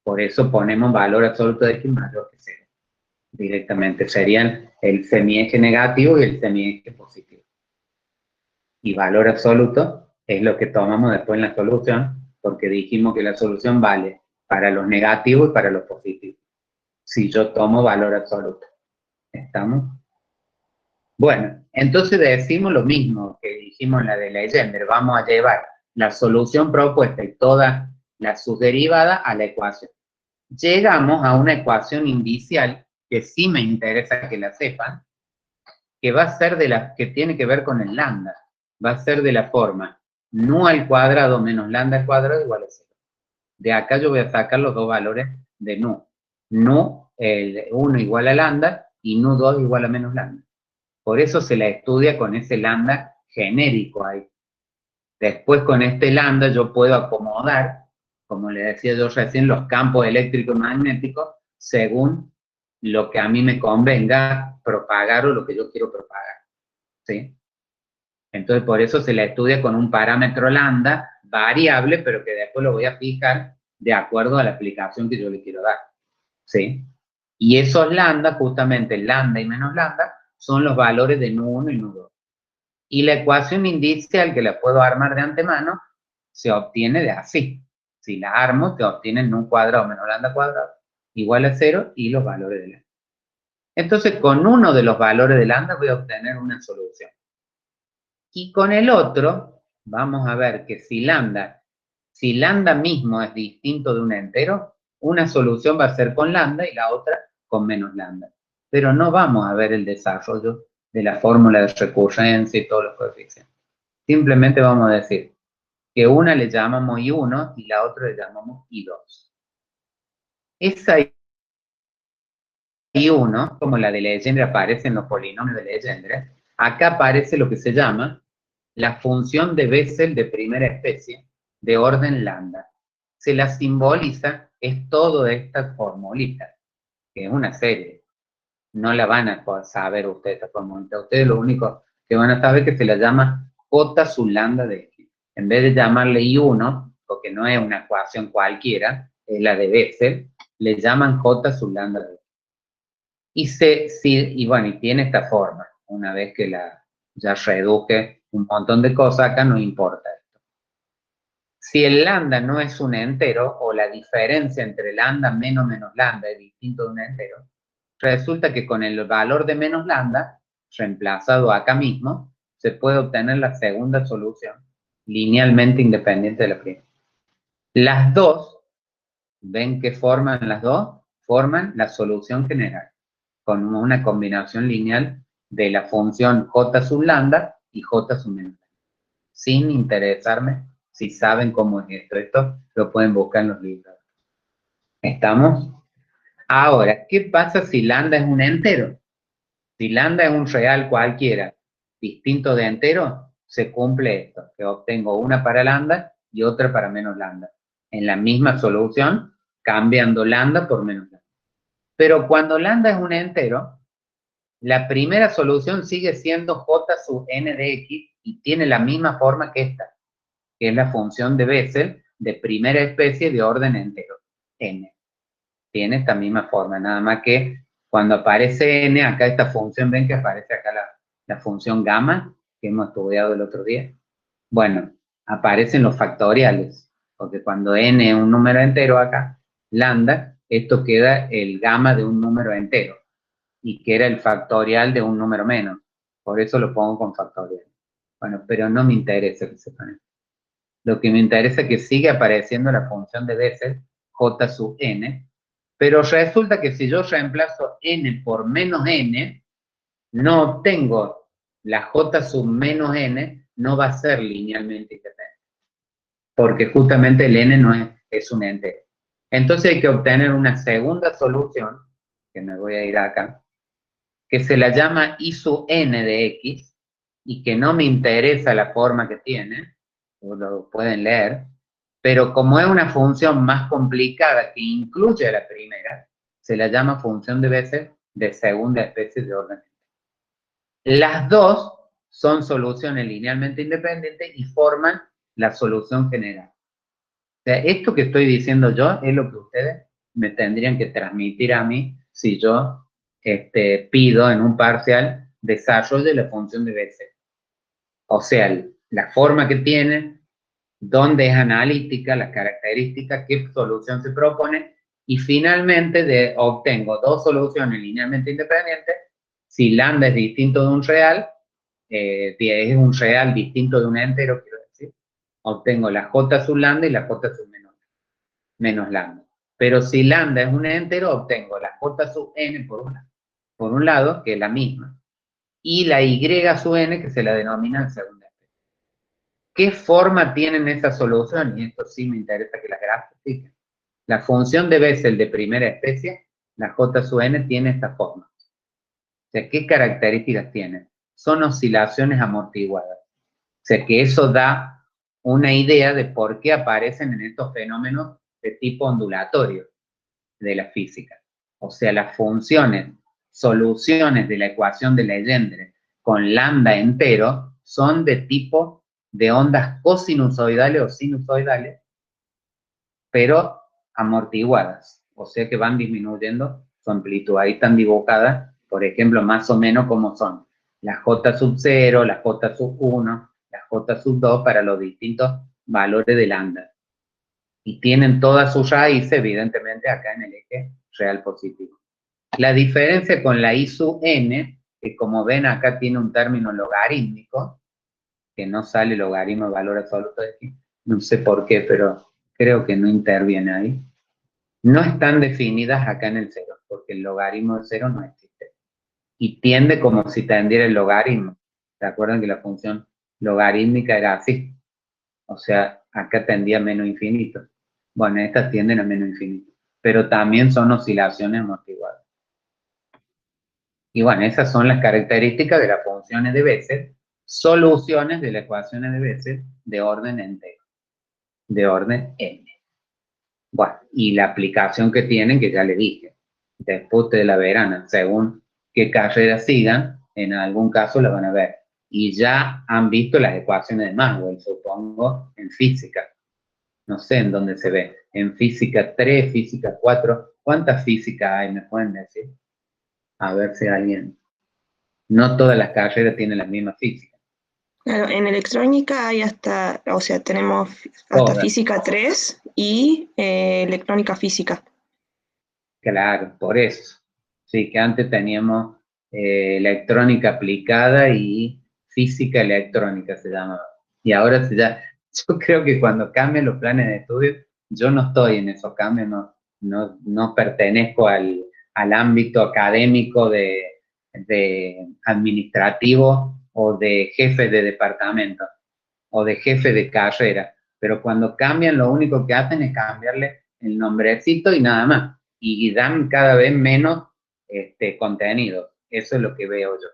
A: Por eso ponemos valor absoluto de x mayor que 0. Directamente serían el semieje negativo y el semieje positivo. Y valor absoluto es lo que tomamos después en la solución, porque dijimos que la solución vale para los negativos y para los positivos. Si yo tomo valor absoluto. ¿Estamos? Bueno, entonces decimos lo mismo que dijimos en la de Legendre. Vamos a llevar la solución propuesta y todas las subderivadas a la ecuación. Llegamos a una ecuación indicial que sí me interesa que la sepan, que va a ser que tiene que ver con el lambda. Va a ser de la forma nu al cuadrado menos lambda al cuadrado igual a 0. De acá yo voy a sacar los dos valores de nu. Nu, el 1 igual a lambda y nu 2 igual a menos lambda. Por eso se la estudia con ese lambda genérico ahí. Después con este lambda yo puedo acomodar, como le decía yo recién, los campos eléctricos y magnéticos según lo que a mí me convenga propagar o lo que yo quiero propagar. ¿Sí? Entonces por eso se la estudia con un parámetro lambda variable, pero que después lo voy a fijar de acuerdo a la aplicación que yo le quiero dar. ¿Sí? Y esos lambda, justamente lambda y menos lambda, son los valores de nu1 y nu2. Y la ecuación indicial, que la puedo armar de antemano, se obtiene de así. Si la armo, se obtiene nu cuadrado menos lambda cuadrado igual a 0 y los valores de lambda. Entonces, con uno de los valores de lambda voy a obtener una solución. Y con el otro, vamos a ver que si lambda mismo es distinto de un entero, una solución va a ser con lambda y la otra con menos lambda. Pero no vamos a ver el desarrollo de la fórmula de recurrencia y todos los coeficientes. Simplemente vamos a decir que una le llamamos I1 y la otra le llamamos I2. Esa I1, como la de Legendre aparece en los polinomios de Legendre, acá aparece lo que se llama la función de Bessel de primera especie de orden lambda. Se la simboliza, es toda esta formulita, que es una serie. No la van a saber ustedes esta formulita. Ustedes lo único que van a saber es que se la llama J sub lambda de X. En vez de llamarle I1, porque no es una ecuación cualquiera, es la de Bessel, le llaman J sub lambda de X. Y bueno, y tiene esta forma. Una vez que ya reduje un montón de cosas, acá no importa esto. Si el lambda no es un entero, o la diferencia entre lambda menos lambda es distinto de un entero, resulta que con el valor de menos lambda, reemplazado acá mismo, se puede obtener la segunda solución, linealmente independiente de la primera. Las dos, ¿ven qué forman las dos? Forman la solución general, con una combinación lineal de la función j sub lambda y j sub menos lambda. Sin interesarme si saben cómo es esto. Esto lo pueden buscar en los libros. ¿Estamos? Ahora, ¿qué pasa si lambda es un entero? Si lambda es un real cualquiera, distinto de entero, se cumple esto, que obtengo una para lambda y otra para menos lambda. En la misma solución, cambiando lambda por menos lambda. Pero cuando lambda es un entero, la primera solución sigue siendo j sub n de x y tiene la misma forma que esta, que es la función de Bessel de primera especie de orden entero, n. Tiene esta misma forma, nada más que cuando aparece n, acá esta función, ven que aparece acá la función gamma, que hemos estudiado el otro día. Bueno, aparecen los factoriales, porque cuando n es un número entero acá, lambda, esto queda el gamma de un número entero, y que era el factorial de un número menos. Por eso lo pongo con factorial. Bueno, pero no me interesa que sepan esto. Lo que me interesa es que sigue apareciendo la función de Bessel, j sub n, pero resulta que si yo reemplazo n por menos n, no obtengo la j sub menos n, no va a ser linealmente independiente. Porque justamente el n no es un entero. Entonces hay que obtener una segunda solución, que me voy a ir acá, que se la llama I sub n de x, y que no me interesa la forma que tiene, lo pueden leer, pero como es una función más complicada que incluye a la primera, se la llama función de Bessel de segunda especie de orden. Las dos son soluciones linealmente independientes y forman la solución general. O sea, esto que estoy diciendo yo es lo que ustedes me tendrían que transmitir a mí si yo pido en un parcial desarrollo de la función de Bessel. O sea, la forma que tiene, dónde es analítica, las características, qué solución se propone, y finalmente obtengo dos soluciones linealmente independientes. Si lambda es distinto de un real, es un real distinto de un entero, quiero decir, obtengo la j sub lambda y la j sub menos lambda. Pero si lambda es un entero, obtengo la j sub n por un lado, que es la misma, y la y sub n, que se la denomina en segunda especie. ¿Qué forma tienen esa solución? Y esto sí me interesa que la grafiquen. La función de Bessel de primera especie, la j sub n, tiene esta forma. O sea, ¿qué características tiene? Son oscilaciones amortiguadas. O sea, que eso da una idea de por qué aparecen en estos fenómenos de tipo ondulatorio de la física. O sea, las funciones, soluciones de la ecuación de Legendre con lambda entero son de tipo de ondas cosinusoidales o sinusoidales, pero amortiguadas. O sea que van disminuyendo su amplitud. Ahí están dibujadas, por ejemplo, más o menos como son las J sub 0, las J sub 1, las J sub 2 para los distintos valores de lambda. Y tienen todas sus raíces, evidentemente, acá en el eje real positivo. La diferencia con la I sub n, que como ven acá tiene un término logarítmico, que no sale logaritmo de valor absoluto de aquí, no sé por qué, pero creo que no interviene ahí. No están definidas acá en el cero, porque el logaritmo de cero no existe. Y tiende como si tendiera el logaritmo. ¿Se acuerdan que la función logarítmica era así? O sea, acá tendía a menos infinito. Bueno, estas tienden a menos infinito. Pero también son oscilaciones amortiguadas. Y bueno, esas son las características de las funciones de Bessel, soluciones de las ecuaciones de Bessel de orden entero, de orden n. Bueno, y la aplicación que tienen, que ya le dije, después ustedes la verán, según qué carrera sigan, en algún caso la van a ver. Y ya han visto las ecuaciones de Maxwell, supongo, en física. No sé en dónde se ve. En física 3, física 4. ¿Cuántas físicas hay? ¿Me pueden decir? A ver si alguien... No todas las carreras tienen la misma física.
B: Claro, en electrónica hay hasta, o sea, tenemos hasta
A: Todas.
B: física 3 y electrónica física.
A: Claro, por eso. Sí, que antes teníamos electrónica aplicada y física electrónica se llamaba. Y ahora yo creo que cuando cambien los planes de estudio, yo no estoy en esos cambios, no pertenezco al ámbito académico de administrativo o de jefe de departamento o de jefe de carrera. Pero cuando cambian, lo único que hacen es cambiarle el nombrecito y nada más. Y dan cada vez menos contenido. Eso es lo que veo yo.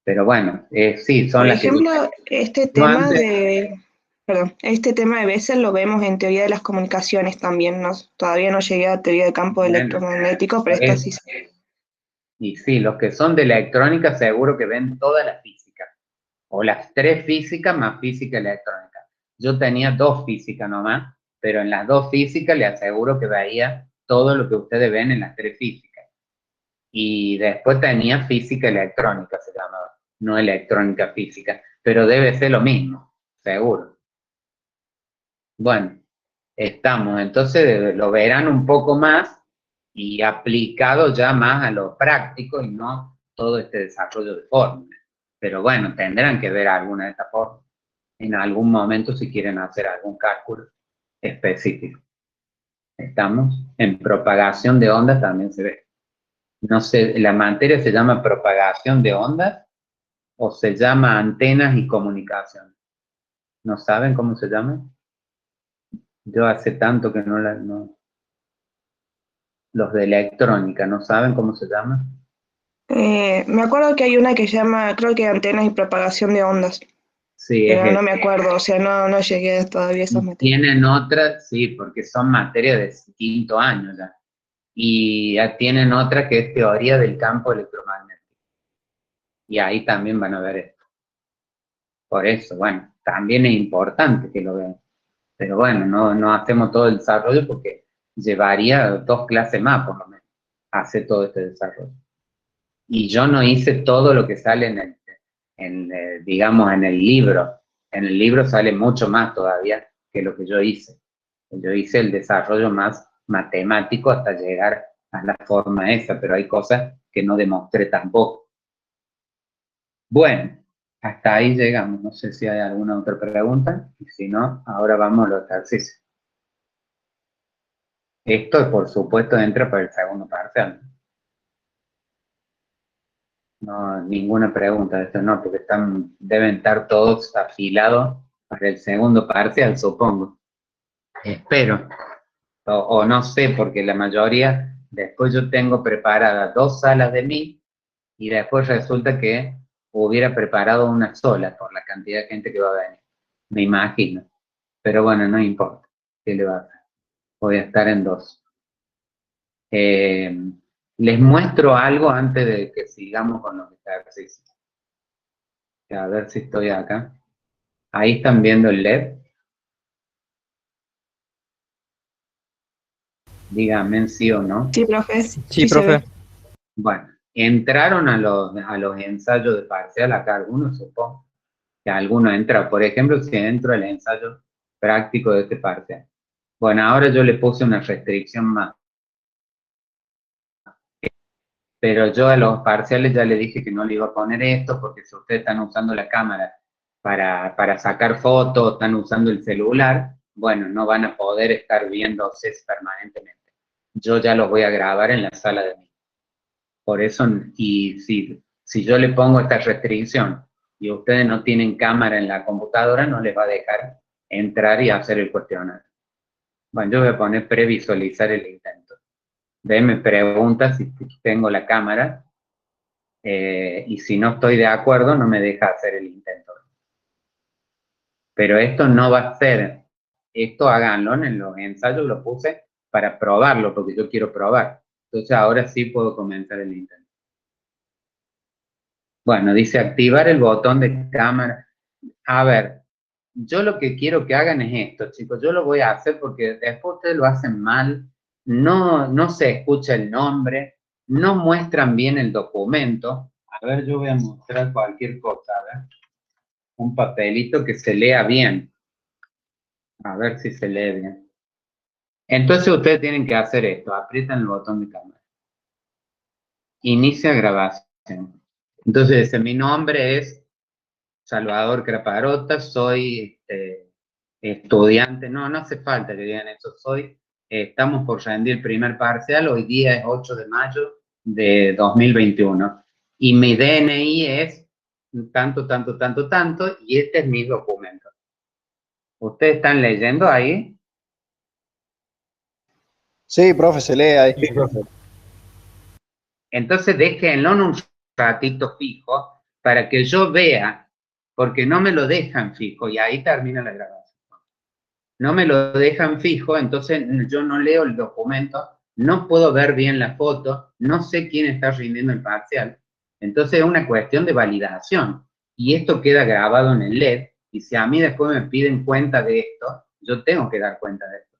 A: Pero bueno, sí, son
B: Por
A: las que
B: ejemplo,
A: dicen.
B: este
A: No
B: tema
A: antes,
B: de, perdón, este tema de Bessel lo vemos en teoría de las comunicaciones también, ¿no? Todavía no llegué a teoría de campo
A: bueno,
B: electromagnético, pero
A: por
B: esta
A: eso.
B: sí.
A: Y sí, los que son de electrónica seguro que ven toda la física. O las tres físicas más física electrónica. Yo tenía dos físicas nomás, pero en las dos físicas le aseguro que veía todo lo que ustedes ven en las tres físicas. Y después tenía física electrónica, se llamaba, no electrónica física, pero debe ser lo mismo, seguro. Bueno, estamos, entonces lo verán un poco más y aplicado ya más a lo práctico y no todo este desarrollo de fórmulas. Pero bueno, tendrán que ver alguna de estas fórmulas en algún momento si quieren hacer algún cálculo específico. Estamos en propagación de ondas, también se ve. No sé, la materia se llama propagación de ondas o se llama antenas y comunicación. ¿No saben cómo se llama? Yo hace tanto que no, los de electrónica, ¿no saben cómo se llama?
B: Me acuerdo que hay una que llama, creo que antenas y propagación de ondas,
A: Sí, es
B: pero no
A: eso.
B: me acuerdo, o sea, no llegué todavía a esas
A: Y
B: materias.
A: tienen otras, sí, porque son materias de quinto año ya. Y ya tienen otra que es teoría del campo electromagnético. Y ahí también van a ver esto. Por eso, bueno, también es importante que lo vean. Pero bueno, no hacemos todo el desarrollo porque llevaría 2 clases más, por lo menos, hacer todo este desarrollo. Y yo no hice todo lo que sale digamos, en el libro. En el libro sale mucho más todavía que lo que yo hice. Yo hice el desarrollo más matemático hasta llegar a la forma esa, pero hay cosas que no demostré tampoco. Bueno, hasta ahí llegamos. No sé si hay alguna otra pregunta, y si no, ahora vamos a los ejercicios. Esto, por supuesto, entra para el segundo parcial. No, ninguna pregunta de esto no, porque deben estar todos afilados para el segundo parcial, supongo. Espero. O no sé, porque la mayoría, después yo tengo preparadas 2 salas de mí y después resulta que hubiera preparado una sola por la cantidad de gente que va a venir. Me imagino. Pero bueno, no importa. ¿Qué le va a hacer? Voy a estar en 2. Les muestro algo antes de que sigamos con los ejercicios. A ver si estoy acá. Ahí están viendo el LED. Díganme sí o no.
B: Sí, profe.
C: Sí, profe.
A: Bueno, entraron a los ensayos de parcial acá algunos, supongo. Que alguno entra. Por ejemplo, si entro al ensayo práctico de este parcial. Bueno, ahora yo le puse una restricción más. Pero yo a los parciales ya le dije que no le iba a poner esto, porque si ustedes están usando la cámara para sacar fotos, están usando el celular, bueno, no van a poder estar viéndose permanentemente. Yo ya los voy a grabar en la sala de mí. Por eso, y si yo le pongo esta restricción y ustedes no tienen cámara en la computadora, no les va a dejar entrar y hacer el cuestionario. Bueno, yo voy a poner previsualizar el intento. Me pregunta si tengo la cámara, y si no estoy de acuerdo, no me deja hacer el intento. Pero esto no va a ser, esto háganlo en los ensayos, lo puse para probarlo, porque yo quiero probar. Entonces ahora sí puedo comenzar el intento. Bueno, dice activar el botón de cámara. A ver, yo lo que quiero que hagan es esto, chicos. Yo lo voy a hacer porque después ustedes lo hacen mal, no se escucha el nombre, no muestran bien el documento. A ver, yo voy a mostrar cualquier cosa, a ver. Un papelito que se lea bien. A ver si se lee bien. Entonces ustedes tienen que hacer esto. Aprietan el botón de cámara. Inicia grabación. Entonces mi nombre es Salvador Craparota, soy estudiante. No hace falta que digan eso. Estamos por rendir el primer parcial. Hoy día es 8 de mayo de 2021. Y mi DNI es tanto, tanto, tanto, tanto, y este es mi documento. ¿Ustedes están leyendo ahí?
C: Sí, profe, se lee ahí.
A: Sí, profe. Entonces déjenlo en un ratito fijo para que yo vea, porque no me lo dejan fijo y ahí termina la grabación. No me lo dejan fijo, entonces yo no leo el documento, no puedo ver bien la foto, no sé quién está rindiendo el parcial. Entonces es una cuestión de validación y esto queda grabado en el LED y si a mí después me piden cuenta de esto, yo tengo que dar cuenta de esto.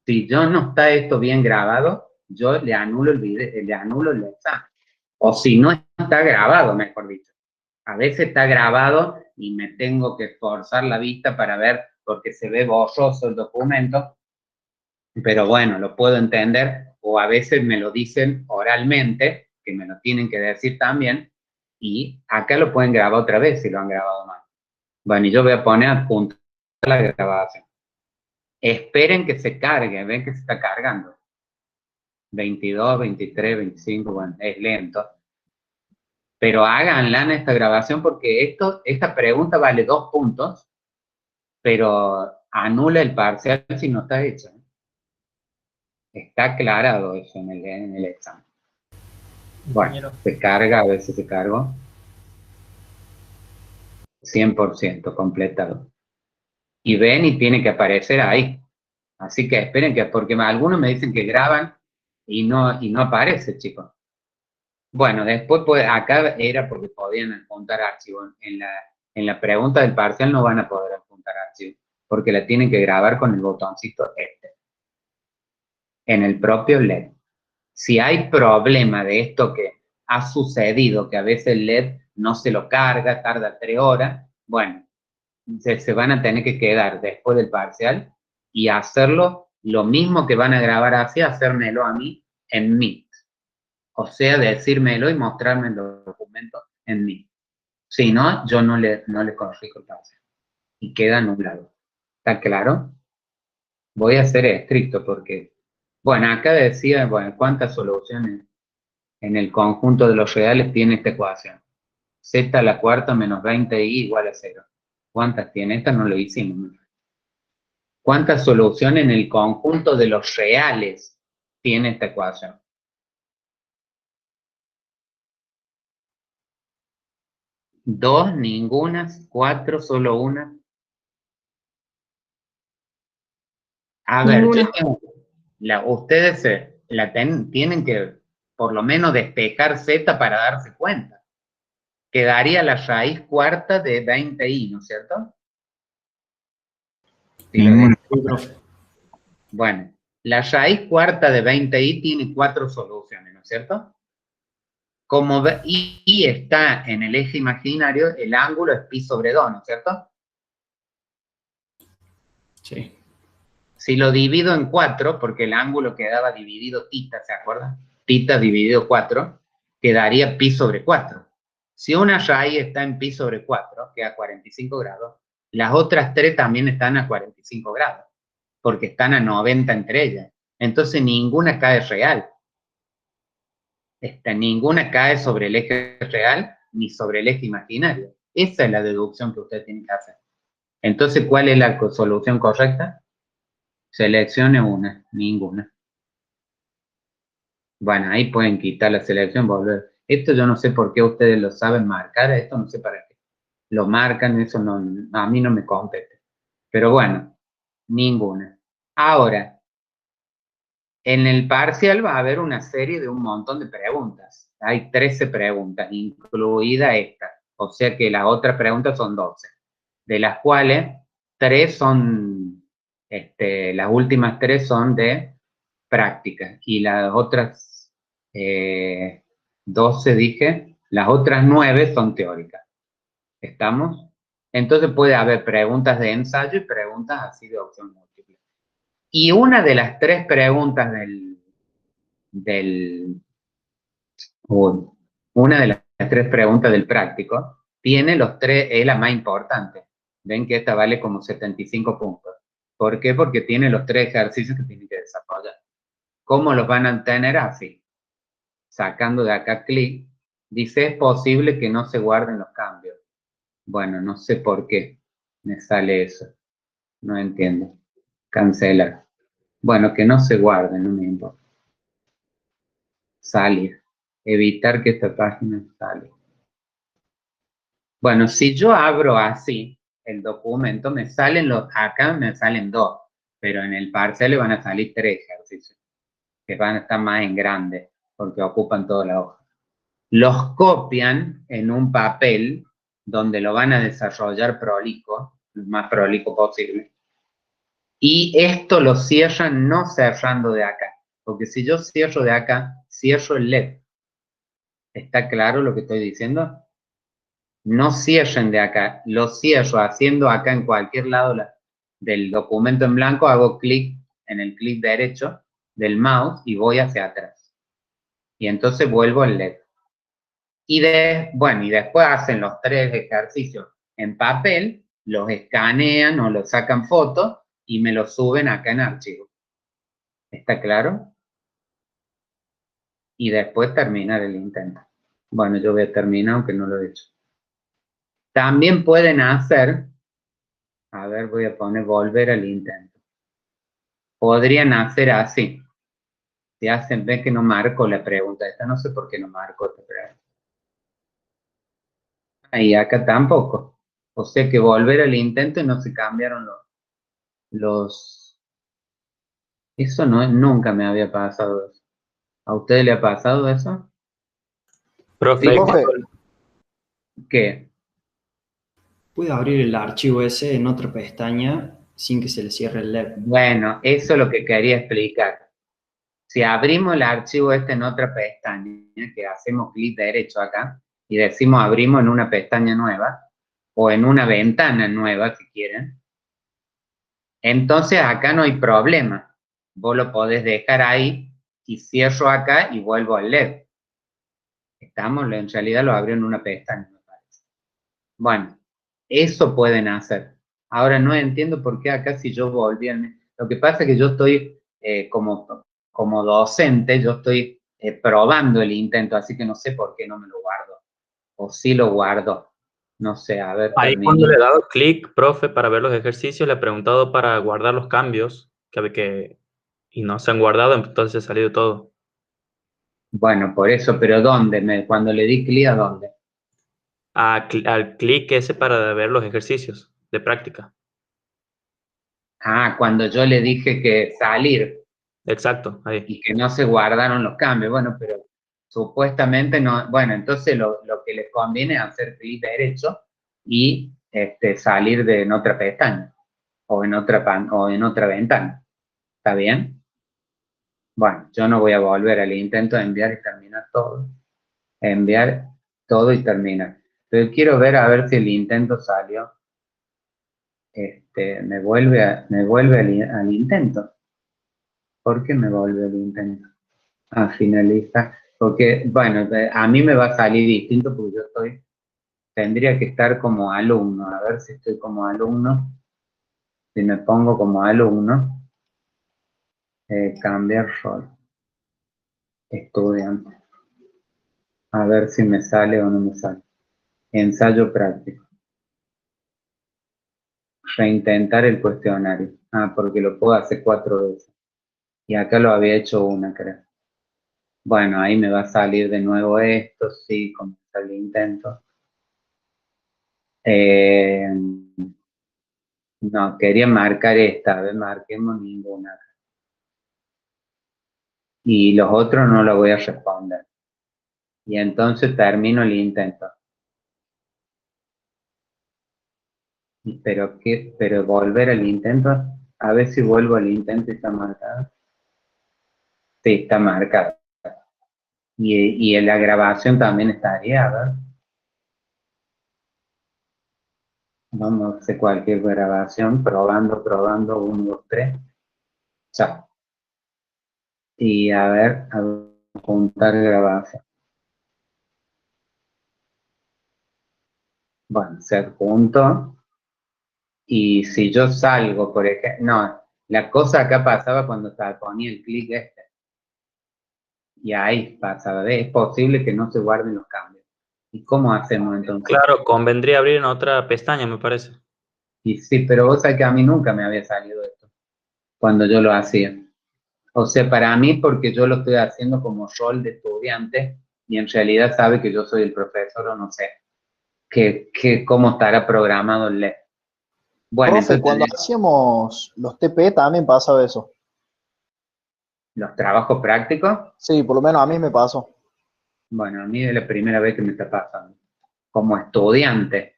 A: Si yo no está esto bien grabado, yo le anulo el video, le anulo el examen. O si no está grabado, mejor dicho. A veces está grabado y me tengo que forzar la vista para ver porque se ve borroso el documento, pero bueno, lo puedo entender, o a veces me lo dicen oralmente, que me lo tienen que decir también, y acá lo pueden grabar otra vez si lo han grabado mal. Bueno, y yo voy a poner adjuntar la grabación. Esperen que se cargue, ven que se está cargando. 22, 23, 25, bueno, es lento. Pero háganla en esta grabación porque esta pregunta vale 2 puntos, pero anula el parcial si no está hecho. Está aclarado eso en el examen. Bueno, se carga, a veces se cargó. 100% completado. Y ven y tiene que aparecer ahí. Así que esperen que, porque algunos me dicen que graban y no aparece, chicos. Bueno, después acá era porque podían adjuntar archivos. En la pregunta del parcial no van a poder adjuntar archivos, porque la tienen que grabar con el botoncito este, en el propio LED. Si hay problema de esto que ha sucedido, que a veces el LED no se lo carga, tarda 3 horas, bueno, se van a tener que quedar después del parcial y hacerlo lo mismo que van a grabar así, hacérmelo a mí en Meet. O sea, decírmelo y mostrarme los documentos en Meet. Si no, yo no le corrijo el parcial. Y queda anulado. ¿Está claro? Voy a ser estricto porque, bueno, acá decía, bueno, ¿cuántas soluciones en el conjunto de los reales tiene esta ecuación? Z a la cuarta menos 20i igual a 0. ¿Cuántas tiene? Esta no lo hicimos. ¿Cuántas soluciones en el conjunto de los reales tiene esta ecuación? 2, ninguna, 4, solo una. A ver, yo tengo, ustedes tienen que por lo menos despejar Z para darse cuenta. Quedaría la raíz cuarta de 20i, ¿no es cierto? Si bueno, la raíz cuarta de 20i tiene 4 soluciones, ¿no es cierto? Como i está en el eje imaginario, el ángulo es pi sobre 2, ¿no es cierto?
D: Sí.
A: Si lo divido en 4, porque el ángulo quedaba dividido θ, ¿se acuerdan? Θ dividido 4, quedaría pi sobre 4. Si una raíz está en pi sobre 4, queda 45 grados, las otras 3 también están a 45 grados, porque están a 90 entre ellas. Entonces ninguna cae real. Ninguna cae sobre el eje real ni sobre el eje imaginario. Esa es la deducción que usted tiene que hacer. Entonces, ¿cuál es la solución correcta? Seleccione una, ninguna. Bueno, ahí pueden quitar la selección, volver. Esto yo no sé por qué ustedes lo saben marcar, esto no sé para qué. Lo marcan, eso no, a mí no me compete. Pero bueno, ninguna. Ahora, en el parcial va a haber una serie de un montón de preguntas. Hay 13 preguntas, incluida esta. O sea que las otras preguntas son 12. De las cuales 3 son, las últimas 3 son de práctica. Y las otras 12 dije, las otras 9 son teóricas. ¿Estamos? Entonces puede haber preguntas de ensayo y preguntas así de opción múltiple. Y una de las 3 preguntas una de las 3 preguntas del práctico tiene los 3, es la más importante. Ven que esta vale como 75 puntos. ¿Por qué? Porque tiene los 3 ejercicios que tienen que desarrollar. ¿Cómo los van a tener? Así. Sacando de acá clic, dice, es posible que no se guarden los cambios. Bueno, no sé por qué me sale eso. No entiendo. Cancelar. Bueno, que no se guarden, no me importa. Salir. Evitar que esta página salga. Bueno, si yo abro así el documento, acá me salen 2, pero en el parcial le van a salir 3 ejercicios, que van a estar más en grande, porque ocupan toda la hoja. Los copian en un papel donde lo van a desarrollar prolijo, lo más prolijo posible. Y esto lo cierran no cerrando de acá, porque si yo cierro de acá, cierro el LED. ¿Está claro lo que estoy diciendo? No cierren de acá, lo cierro haciendo acá en cualquier lado del documento en blanco, hago clic en el clic derecho del mouse y voy hacia atrás. Y entonces vuelvo al LED. Y después hacen los 3 ejercicios en papel, los escanean o los sacan fotos y me los suben acá en archivo. ¿Está claro? Y después terminar el intento. Bueno, yo voy a terminar aunque no lo he hecho. También pueden hacer, a ver, voy a poner volver al intento. Podrían hacer así. Si hacen, ven que no marco la pregunta esta, no sé por qué no marco esta pregunta. Y acá tampoco. O sea que volver al intento y no se cambiaron los... Eso no, nunca me había pasado eso. ¿A usted le ha pasado eso?
D: Profe,
C: Sí, profe.
A: ¿Qué?
D: ¿puede abrir el archivo ese en otra pestaña sin que se le cierre el LED?
A: Bueno, eso es lo que quería explicar. Si abrimos el archivo en otra pestaña, que hacemos clic derecho acá, y decimos abrimos en una pestaña nueva, o en una ventana nueva, si quieren, entonces acá no hay problema. Vos lo podés dejar ahí y cierro acá y vuelvo al LED. En realidad lo abrió en una pestaña, me parece. Bueno, eso pueden hacer. Ahora no entiendo por qué acá si yo volví Lo que pasa es que yo estoy como docente, yo estoy probando el intento, así que no sé por qué no me lo guardo. O sí lo guardo. No sé, a ver,
E: Ahí
A: termino.
E: cuando le he dado clic, profe, para ver los ejercicios, le he preguntado para guardar los cambios y no se han guardado, entonces ha salido todo.
A: Bueno, por eso, pero ¿dónde? Cuando le di clic, ¿a dónde?
E: Al clic ese para ver los ejercicios de práctica.
A: Ah, cuando yo le dije que salir
E: Exacto, ahí.
A: y que no se guardaron los cambios. Bueno, pero supuestamente no. Bueno, entonces lo que les conviene es hacer clic derecho y salir en otra pestaña o en otra ventana. ¿Está bien? Bueno, yo no voy a volver al intento de enviar y terminar todo. Enviar todo y terminar. Pero quiero ver a ver si el intento salió. Me vuelve al intento. ¿Por qué me vuelve al intento? A finalista. Porque, bueno, a mí me va a salir distinto porque tendría que estar como alumno. A ver si estoy como alumno. Si me pongo como alumno, cambiar rol. Estudiante. A ver si me sale o no me sale. Ensayo práctico. Reintentar el cuestionario. Ah, porque lo puedo hacer 4 veces. Y acá lo había hecho una, creo. Bueno, ahí me va a salir de nuevo esto, sí, comenzar el intento. No, quería marcar esta, a ver, marquemos ninguna. Y los otros no lo voy a responder. Y entonces termino el intento. Pero volver al intento, a ver si vuelvo al intento y está marcado. Sí, está marcado. Y en la grabación también estaría, a ver. Vamos a hacer cualquier grabación, probando, 1, 2, 3. Chao. Y a ver, apuntar grabación. Bueno, se adjuntó. Y si yo salgo, por ejemplo, no, la cosa acá pasaba cuando ponía el clic y ahí pasaba, es posible que no se guarden los cambios. ¿Y cómo hacemos entonces?
E: Claro, convendría abrir en otra pestaña, me parece.
A: Y sí, pero vos sabés que a mí nunca me había salido esto, cuando yo lo hacía. O sea, para mí, porque yo lo estoy haciendo como rol de estudiante, y en realidad sabe que yo soy el profesor o no sé, cómo estará programado el LED. Bueno,
C: Profe,
A: entonces
C: cuando hacíamos los TP también pasaba eso.
A: los trabajos prácticos,
C: Sí, por lo menos a mí me pasó.
A: bueno, a mí es la primera vez que me está pasando. Como estudiante.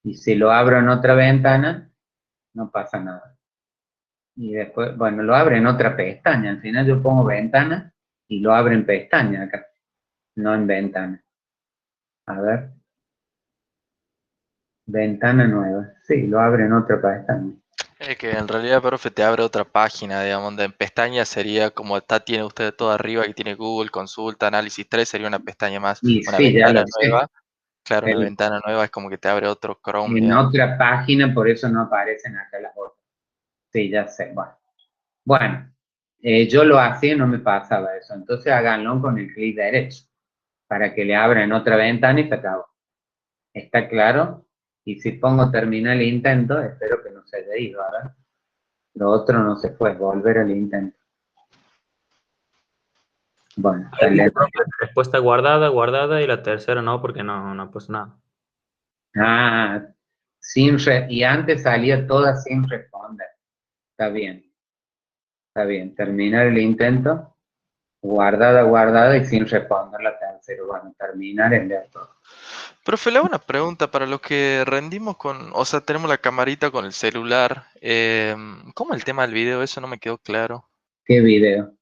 A: Y si lo abro en otra ventana, no pasa nada. Y después, bueno, lo abre en otra pestaña. Al final yo pongo ventana y lo abre en pestaña acá, no en ventana. A ver. Ventana nueva. Sí, lo abre en otra pestaña.
F: Es que en realidad, profe, te abre otra página, digamos, donde en pestaña sería como tiene usted todo arriba, que tiene Google, consulta, análisis 3 sería una pestaña más,
A: Y
F: una
A: sí, ya lo
F: ventana
A: sé.
F: nueva. Claro, una
A: Pero
F: ventana nueva es como que te abre otro Chrome,
A: en
F: digamos.
A: otra página, por eso no aparecen acá las otras. Sí, ya sé. Bueno, yo lo hacía y no me pasaba eso. Entonces háganlo con el clic derecho para que le abra en otra ventana y se acabó. ¿Está claro? Y si pongo terminar el intento, espero que no se haya ido. A ver. Lo otro no se fue, volver al intento. Bueno,
E: Ahí dice, profe, respuesta guardada, y la tercera no, porque no ha puesto nada.
A: Ah, y antes salía toda sin responder. Está bien, está bien. Terminar el intento, guardada y sin responder la tercera. Bueno, terminar el de todo.
F: Profe, le hago una pregunta para los que rendimos o sea, tenemos la camarita con el celular. ¿Cómo el tema del video? Eso no me quedó claro.
A: ¿Qué video?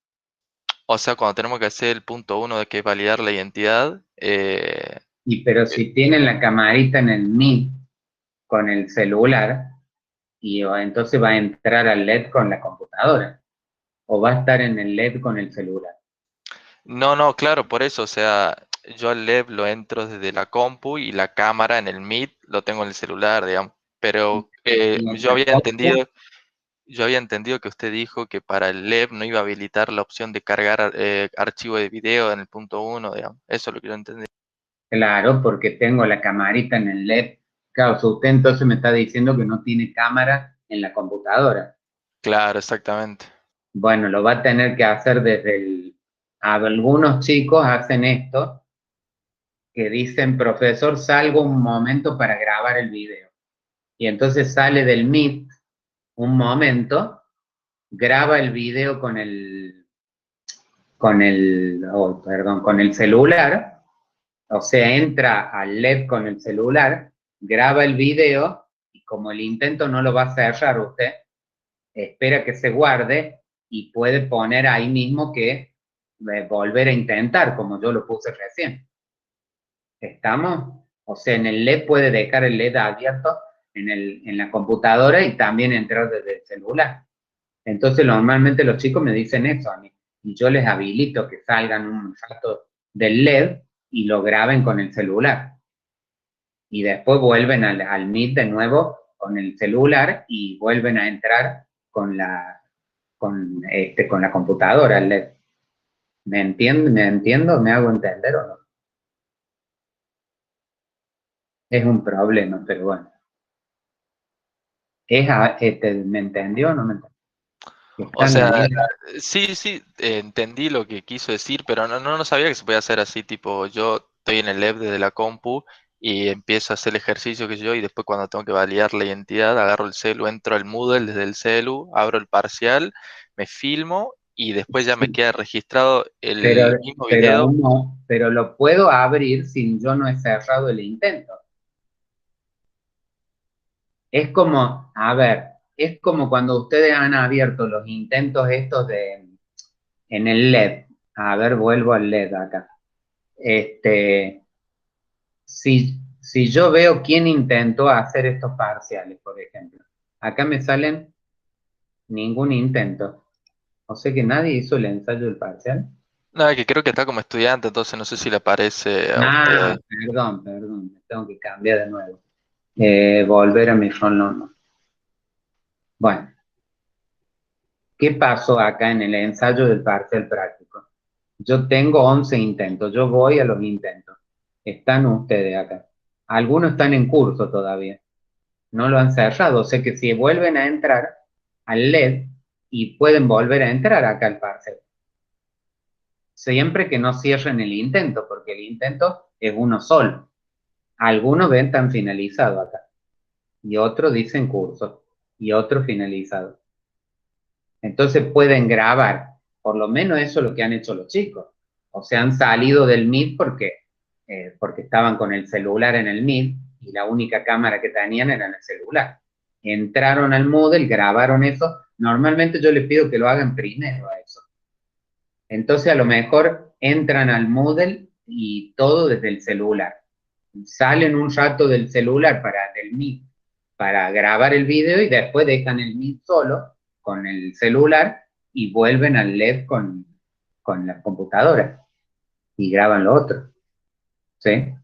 F: O sea, cuando tenemos que hacer el punto 1 de que es validar la identidad.
A: Pero si tienen la camarita en el Meet con el celular y entonces va a entrar al LED con la computadora o va a estar en el LED con el celular.
F: No, no, claro, por eso, o sea, yo al Lev lo entro desde la compu y la cámara en el Meet lo tengo en el celular, digamos. Pero
A: Y en la compu,
F: yo había entendido que usted dijo que para el Lev no iba a habilitar la opción de cargar archivo de video en el punto 1, digamos. Eso es lo que yo entendí.
A: claro, porque tengo la camarita en el LED. Claro, si usted entonces me está diciendo que no tiene cámara en la computadora.
F: Claro, exactamente.
A: Bueno, lo va a tener que hacer desde el... Algunos chicos hacen esto, que dicen, profesor, salgo un momento para grabar el video. Y entonces sale del Meet un momento, graba el video con el celular, o sea, entra al LED con el celular, graba el video, y como el intento no lo va a cerrar usted, espera que se guarde y puede poner ahí mismo que volver a intentar, como yo lo puse recién. ¿Estamos? O sea, en el LED puede dejar el LED abierto en la computadora y también entrar desde el celular. Entonces, normalmente los chicos me dicen eso a mí, y yo les habilito que salgan un rato del LED y lo graben con el celular. Y después vuelven al Meet de nuevo con el celular y vuelven a entrar con la computadora al LED. ¿Me entiendo? ¿Me entiendo? ¿Me hago entender o no? Es un problema, pero bueno. ¿Me entendió o no me entendió?
F: O
A: ¿Están
F: sea,
A: ahí?
F: sí, sí, entendí lo que quiso decir, pero no sabía que se podía hacer así, tipo, yo estoy en el Lev desde la compu y empiezo a hacer el ejercicio que yo y después cuando tengo que validar la identidad, agarro el celu, entro al Moodle desde el celu, abro el parcial, me filmo y después ya me
A: Sí,
F: queda registrado
A: pero,
F: el mismo video.
A: pero lo puedo abrir sin yo no he cerrado el intento. Es como, a ver, es como cuando ustedes han abierto los intentos estos en el LED. A ver, vuelvo al LED acá. Si yo veo quién intentó hacer estos parciales, por ejemplo, acá me salen ningún intento. O sea que nadie hizo el ensayo del parcial.
F: Nada, que creo que está como estudiante, entonces no sé si le aparece a usted
A: Ah,
F: ahí.
A: perdón, me tengo que cambiar de nuevo. Volver a mi rol normal. Bueno, ¿qué pasó acá en el ensayo del parcial práctico? Yo tengo 11 intentos, yo voy a los intentos. Están ustedes acá. Algunos están en curso todavía. No lo han cerrado, o sea que si vuelven a entrar al LED y pueden volver a entrar acá al parcial. Siempre que no cierren el intento, porque el intento es uno solo. Algunos ven tan finalizado acá, y otros dicen curso, y otros finalizado. Entonces pueden grabar, por lo menos eso es lo que han hecho los chicos. O sea, han salido del Meet porque estaban con el celular en el Meet y la única cámara que tenían era en el celular. Entraron al Moodle, grabaron eso. Normalmente yo les pido que lo hagan primero a eso. Entonces a lo mejor entran al Moodle y todo desde el celular. Salen un rato del celular del Meet para grabar el video y después dejan el Meet solo con el celular y vuelven al LED con la computadora y graban lo otro. ¿Sí?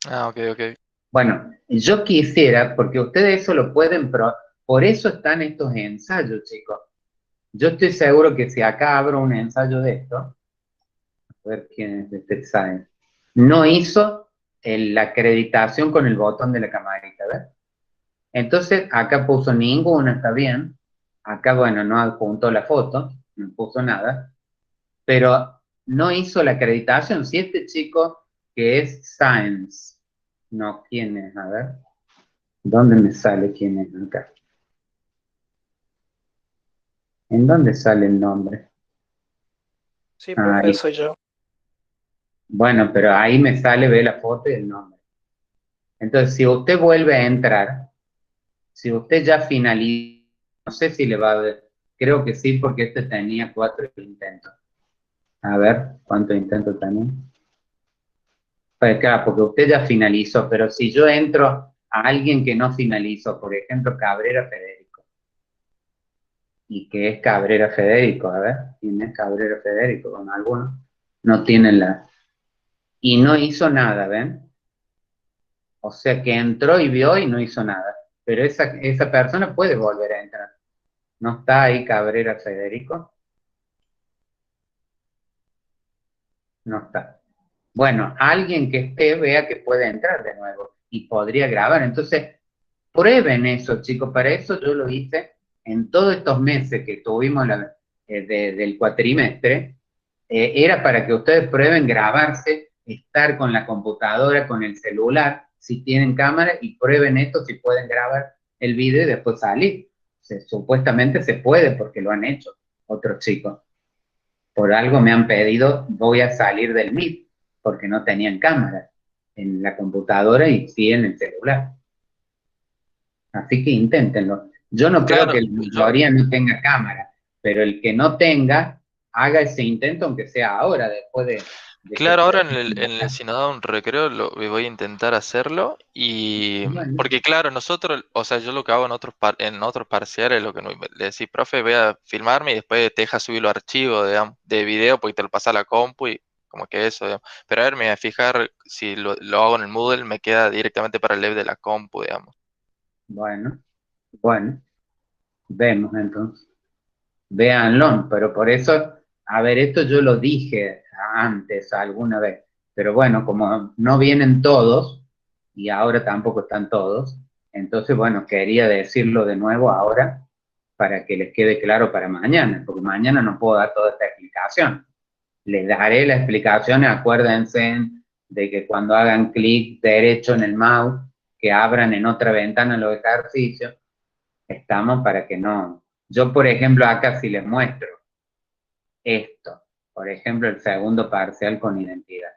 F: Ah, ok, ok.
A: Bueno, yo quisiera, porque ustedes eso lo pueden, por eso están estos ensayos, chicos. Yo estoy seguro que si acá abro un ensayo de esto, a ver quién es de este Science, no hizo la acreditación con el botón de la camarita, ¿ves? Entonces, acá puso ninguna, está bien. Acá, bueno, no adjuntó la foto, no puso nada. Pero no hizo la acreditación. Si este chico que es Science, no, ¿quién es? A ver, ¿dónde me sale quién es acá? ¿En dónde sale el nombre?
G: Sí,
A: Ahí.
G: profe, soy yo.
A: Bueno, pero ahí me sale, ve la foto y el nombre. Entonces, si usted vuelve a entrar, si usted ya finaliza, no sé si le va a ver, creo que sí, porque este tenía 4 intentos. A ver, ¿cuántos intentos tenía? Pues claro, porque usted ya finalizó, pero si yo entro a alguien que no finalizó, por ejemplo, Cabrera Federico. ¿Y qué es Cabrera Federico? A ver, ¿quién es Cabrera Federico? Con algunos no tienen la... Y no hizo nada, ¿ven? O sea que entró y vio y no hizo nada. Pero esa persona puede volver a entrar. ¿No está ahí Cabrera Federico? No está. Bueno, alguien que esté vea que puede entrar de nuevo y podría grabar. Entonces, prueben eso, chicos. Para eso yo lo hice en todos estos meses que tuvimos del cuatrimestre. Era para que ustedes prueben grabarse, estar con la computadora, con el celular, si tienen cámara, y prueben esto, si pueden grabar el video y después salir. Supuestamente se puede porque lo han hecho otros chicos. Por algo me han pedido, voy a salir del Meet, porque no tenían cámara en la computadora y sí en el celular. Así que inténtenlo. Yo no creo
F: Claro,
A: que la mayoría no tenga cámara, pero el que no tenga, haga ese intento, aunque sea ahora, después de que
F: claro, ahora
A: termine
F: en el
A: acá.
F: si nos da un recreo voy a intentar hacerlo y
A: Bueno,
F: porque claro, nosotros, o sea, yo lo que hago en otros parciales, lo que le decís, profe, voy a filmarme y después te deja subir los archivos, digamos, de video porque te lo pasa a la compu y como que eso, digamos. Pero a ver, me voy a fijar si lo hago en el Moodle, me queda directamente para el lab de la compu, digamos.
A: bueno, bueno, vemos entonces. Véanlo, pero por eso, a ver, esto yo lo dije antes alguna vez, pero bueno, como no vienen todos, y ahora tampoco están todos, entonces bueno, quería decirlo de nuevo ahora para que les quede claro para mañana, porque mañana no puedo dar toda esta explicación. Les daré la explicación, acuérdense de que cuando hagan clic derecho en el mouse, que abran en otra ventana los ejercicios, estamos para que no... Yo, por ejemplo, acá si les muestro esto, por ejemplo, el segundo parcial con identidad.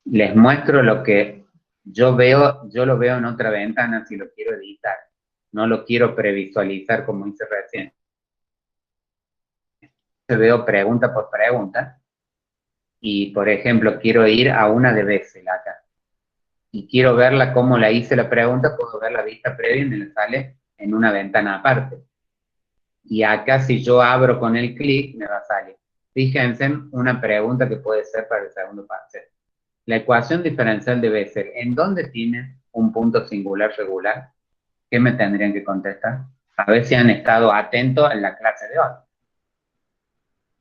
A: Les muestro lo que yo veo, yo lo veo en otra ventana si lo quiero editar. No lo quiero previsualizar como hice recién. Veo pregunta por pregunta y, por ejemplo, quiero ir a una de Bessel acá. Y quiero verla cómo la hice la pregunta, puedo ver la vista previa y me la sale en una ventana aparte. Y acá si yo abro con el clic, me va a salir. Fíjense una pregunta que puede ser para el segundo parcial. La ecuación diferencial de Bessel, ¿en dónde tiene un punto singular regular? ¿Qué me tendrían que contestar? A ver si han estado atentos en la clase de hoy.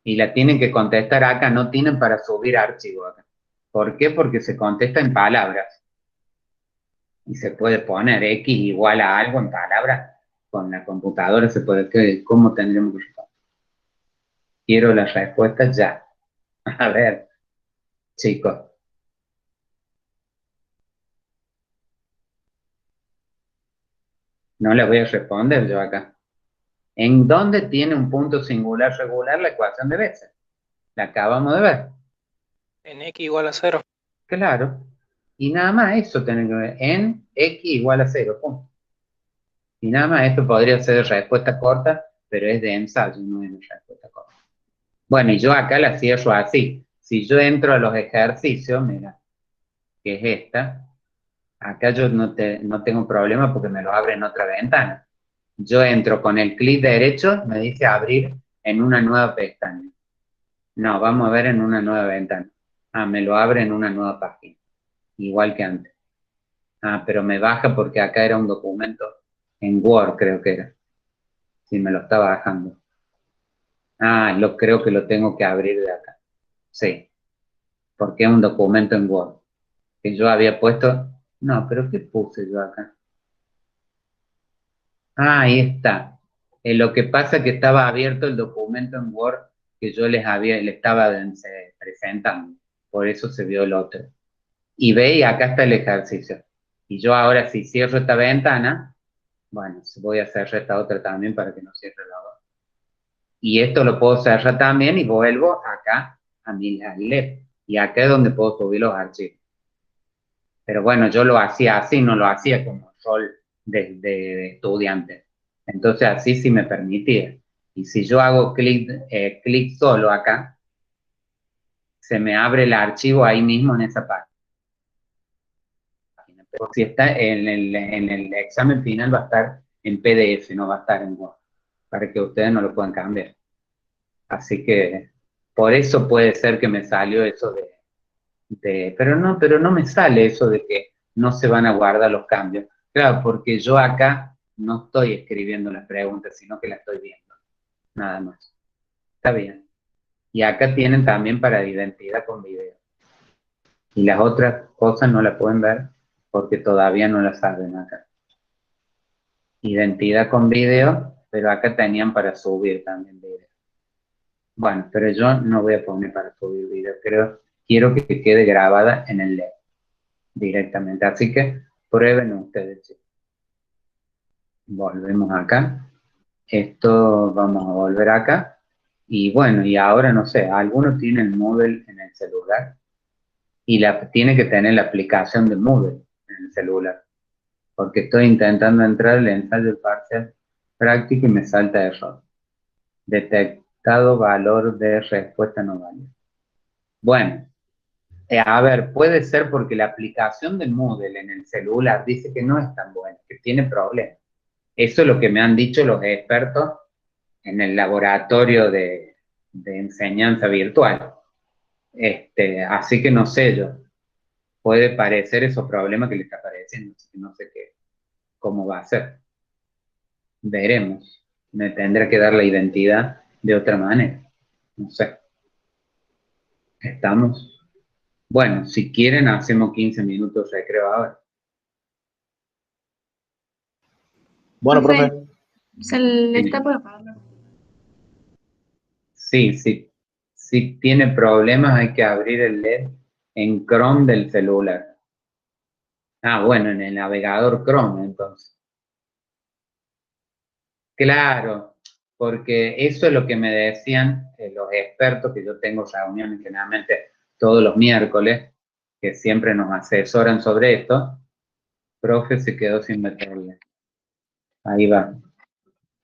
A: Y la tienen que contestar acá, no tienen para subir archivo acá. ¿Por qué? Porque se contesta en palabras. Y se puede poner X igual a algo en palabras. Con la computadora se puede, ¿cómo tendríamos que responder? Quiero la respuesta ya. A ver, chicos. No les voy a responder yo acá. ¿En dónde tiene un punto singular regular la ecuación de Bessel? La acabamos de ver.
G: En x igual a 0.
A: Claro. Y nada más eso tiene que ver. En x igual a 0. Punto. Y nada más esto podría ser respuesta corta, pero es de ensayo, no es de respuesta corta. Bueno, y yo acá la cierro así. Si yo entro a los ejercicios, mira, que es esta, acá yo no tengo problema porque me lo abre en otra ventana. Yo entro con el clic derecho, me dice abrir en una nueva pestaña. No, vamos a ver en una nueva ventana. Ah, me lo abre en una nueva página. Igual que antes. Ah, pero me baja porque acá era un documento en Word, creo que era. Sí, me lo está bajando. Ah, creo que lo tengo que abrir de acá. Sí, porque es un documento en Word. Que yo había puesto... No, pero ¿qué puse yo acá? Ah, ahí está. Lo que pasa es que estaba abierto el documento en Word que yo le estaba presentando. Por eso se vio el otro. Y ve, y acá está el ejercicio. Y yo ahora si cierro esta ventana, bueno, voy a cerrar esta otra también para que no cierre la otra. Y esto lo puedo cerrar también y vuelvo acá al LED. Y acá es donde puedo subir los archivos. Pero bueno, yo lo hacía así, no lo hacía como rol de estudiante. Entonces así sí me permitía. Y si yo hago clic solo acá, se me abre el archivo ahí mismo en esa página. Pero si está en el examen final va a estar en PDF, no va a estar en Word, para que ustedes no lo puedan cambiar. Así que por eso puede ser que me salió eso pero no me sale eso de que no se van a guardar los cambios. Claro, porque yo acá no estoy escribiendo las preguntas, sino que las estoy viendo, nada más. Está bien. Y acá tienen también para identidad con video. Y las otras cosas no las pueden ver porque todavía no las saben acá. Identidad con video, pero acá tenían para subir también video. Bueno, pero yo no voy a poner para subir video, quiero que quede grabada en el LED directamente. Así que prueben ustedes, chicos. Volvemos acá. Esto vamos a volver acá. Y bueno, y ahora no sé, algunos tienen Moodle en el celular y tiene que tener la aplicación de Moodle en el celular. Porque estoy intentando entrar al ensayo parcial práctico y me salta error. Detectado valor de respuesta no válida. Bueno, a ver, puede ser porque la aplicación de Moodle en el celular dice que no es tan buena, que tiene problemas. Eso es lo que me han dicho los expertos en el laboratorio de enseñanza virtual. Así que no sé yo. Puede parecer esos problemas que le está apareciendo, así que no sé cómo va a ser. Veremos. Me tendré que dar la identidad de otra manera. No sé. ¿Estamos? Bueno, si quieren hacemos 15 minutos de recreo ahora.
C: Bueno, profe.
H: Se le está por apagar.
A: Sí. Si tiene problemas hay que abrir el LED en Chrome del celular. Ah, bueno, en el navegador Chrome, entonces. Claro, porque eso es lo que me decían los expertos, que yo tengo reuniones generalmente todos los miércoles, que siempre nos asesoran sobre esto. Profe, se quedó sin batería. Ahí va,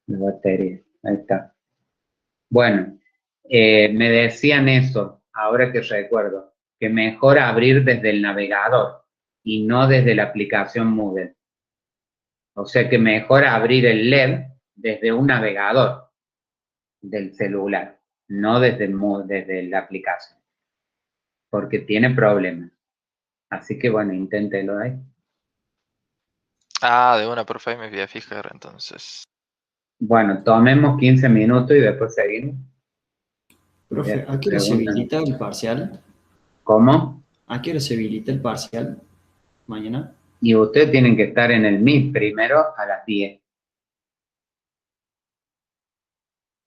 A: la batería, ahí está. Bueno, me decían eso, ahora que recuerdo, que mejor abrir desde el navegador y no desde la aplicación Moodle. O sea que mejor abrir el LED desde un navegador del celular, no desde la aplicación, porque tiene problemas. Así que bueno, inténtelo ahí.
F: Ah, de una, profe, me voy a fijar entonces.
A: Bueno, tomemos 15 minutos y después seguimos.
D: Profe, ¿a qué hora se habilita el parcial?
A: ¿Cómo?
D: ¿A qué hora se habilita el parcial? ¿Mañana?
A: Y ustedes tienen que estar en el Meet primero a las 10.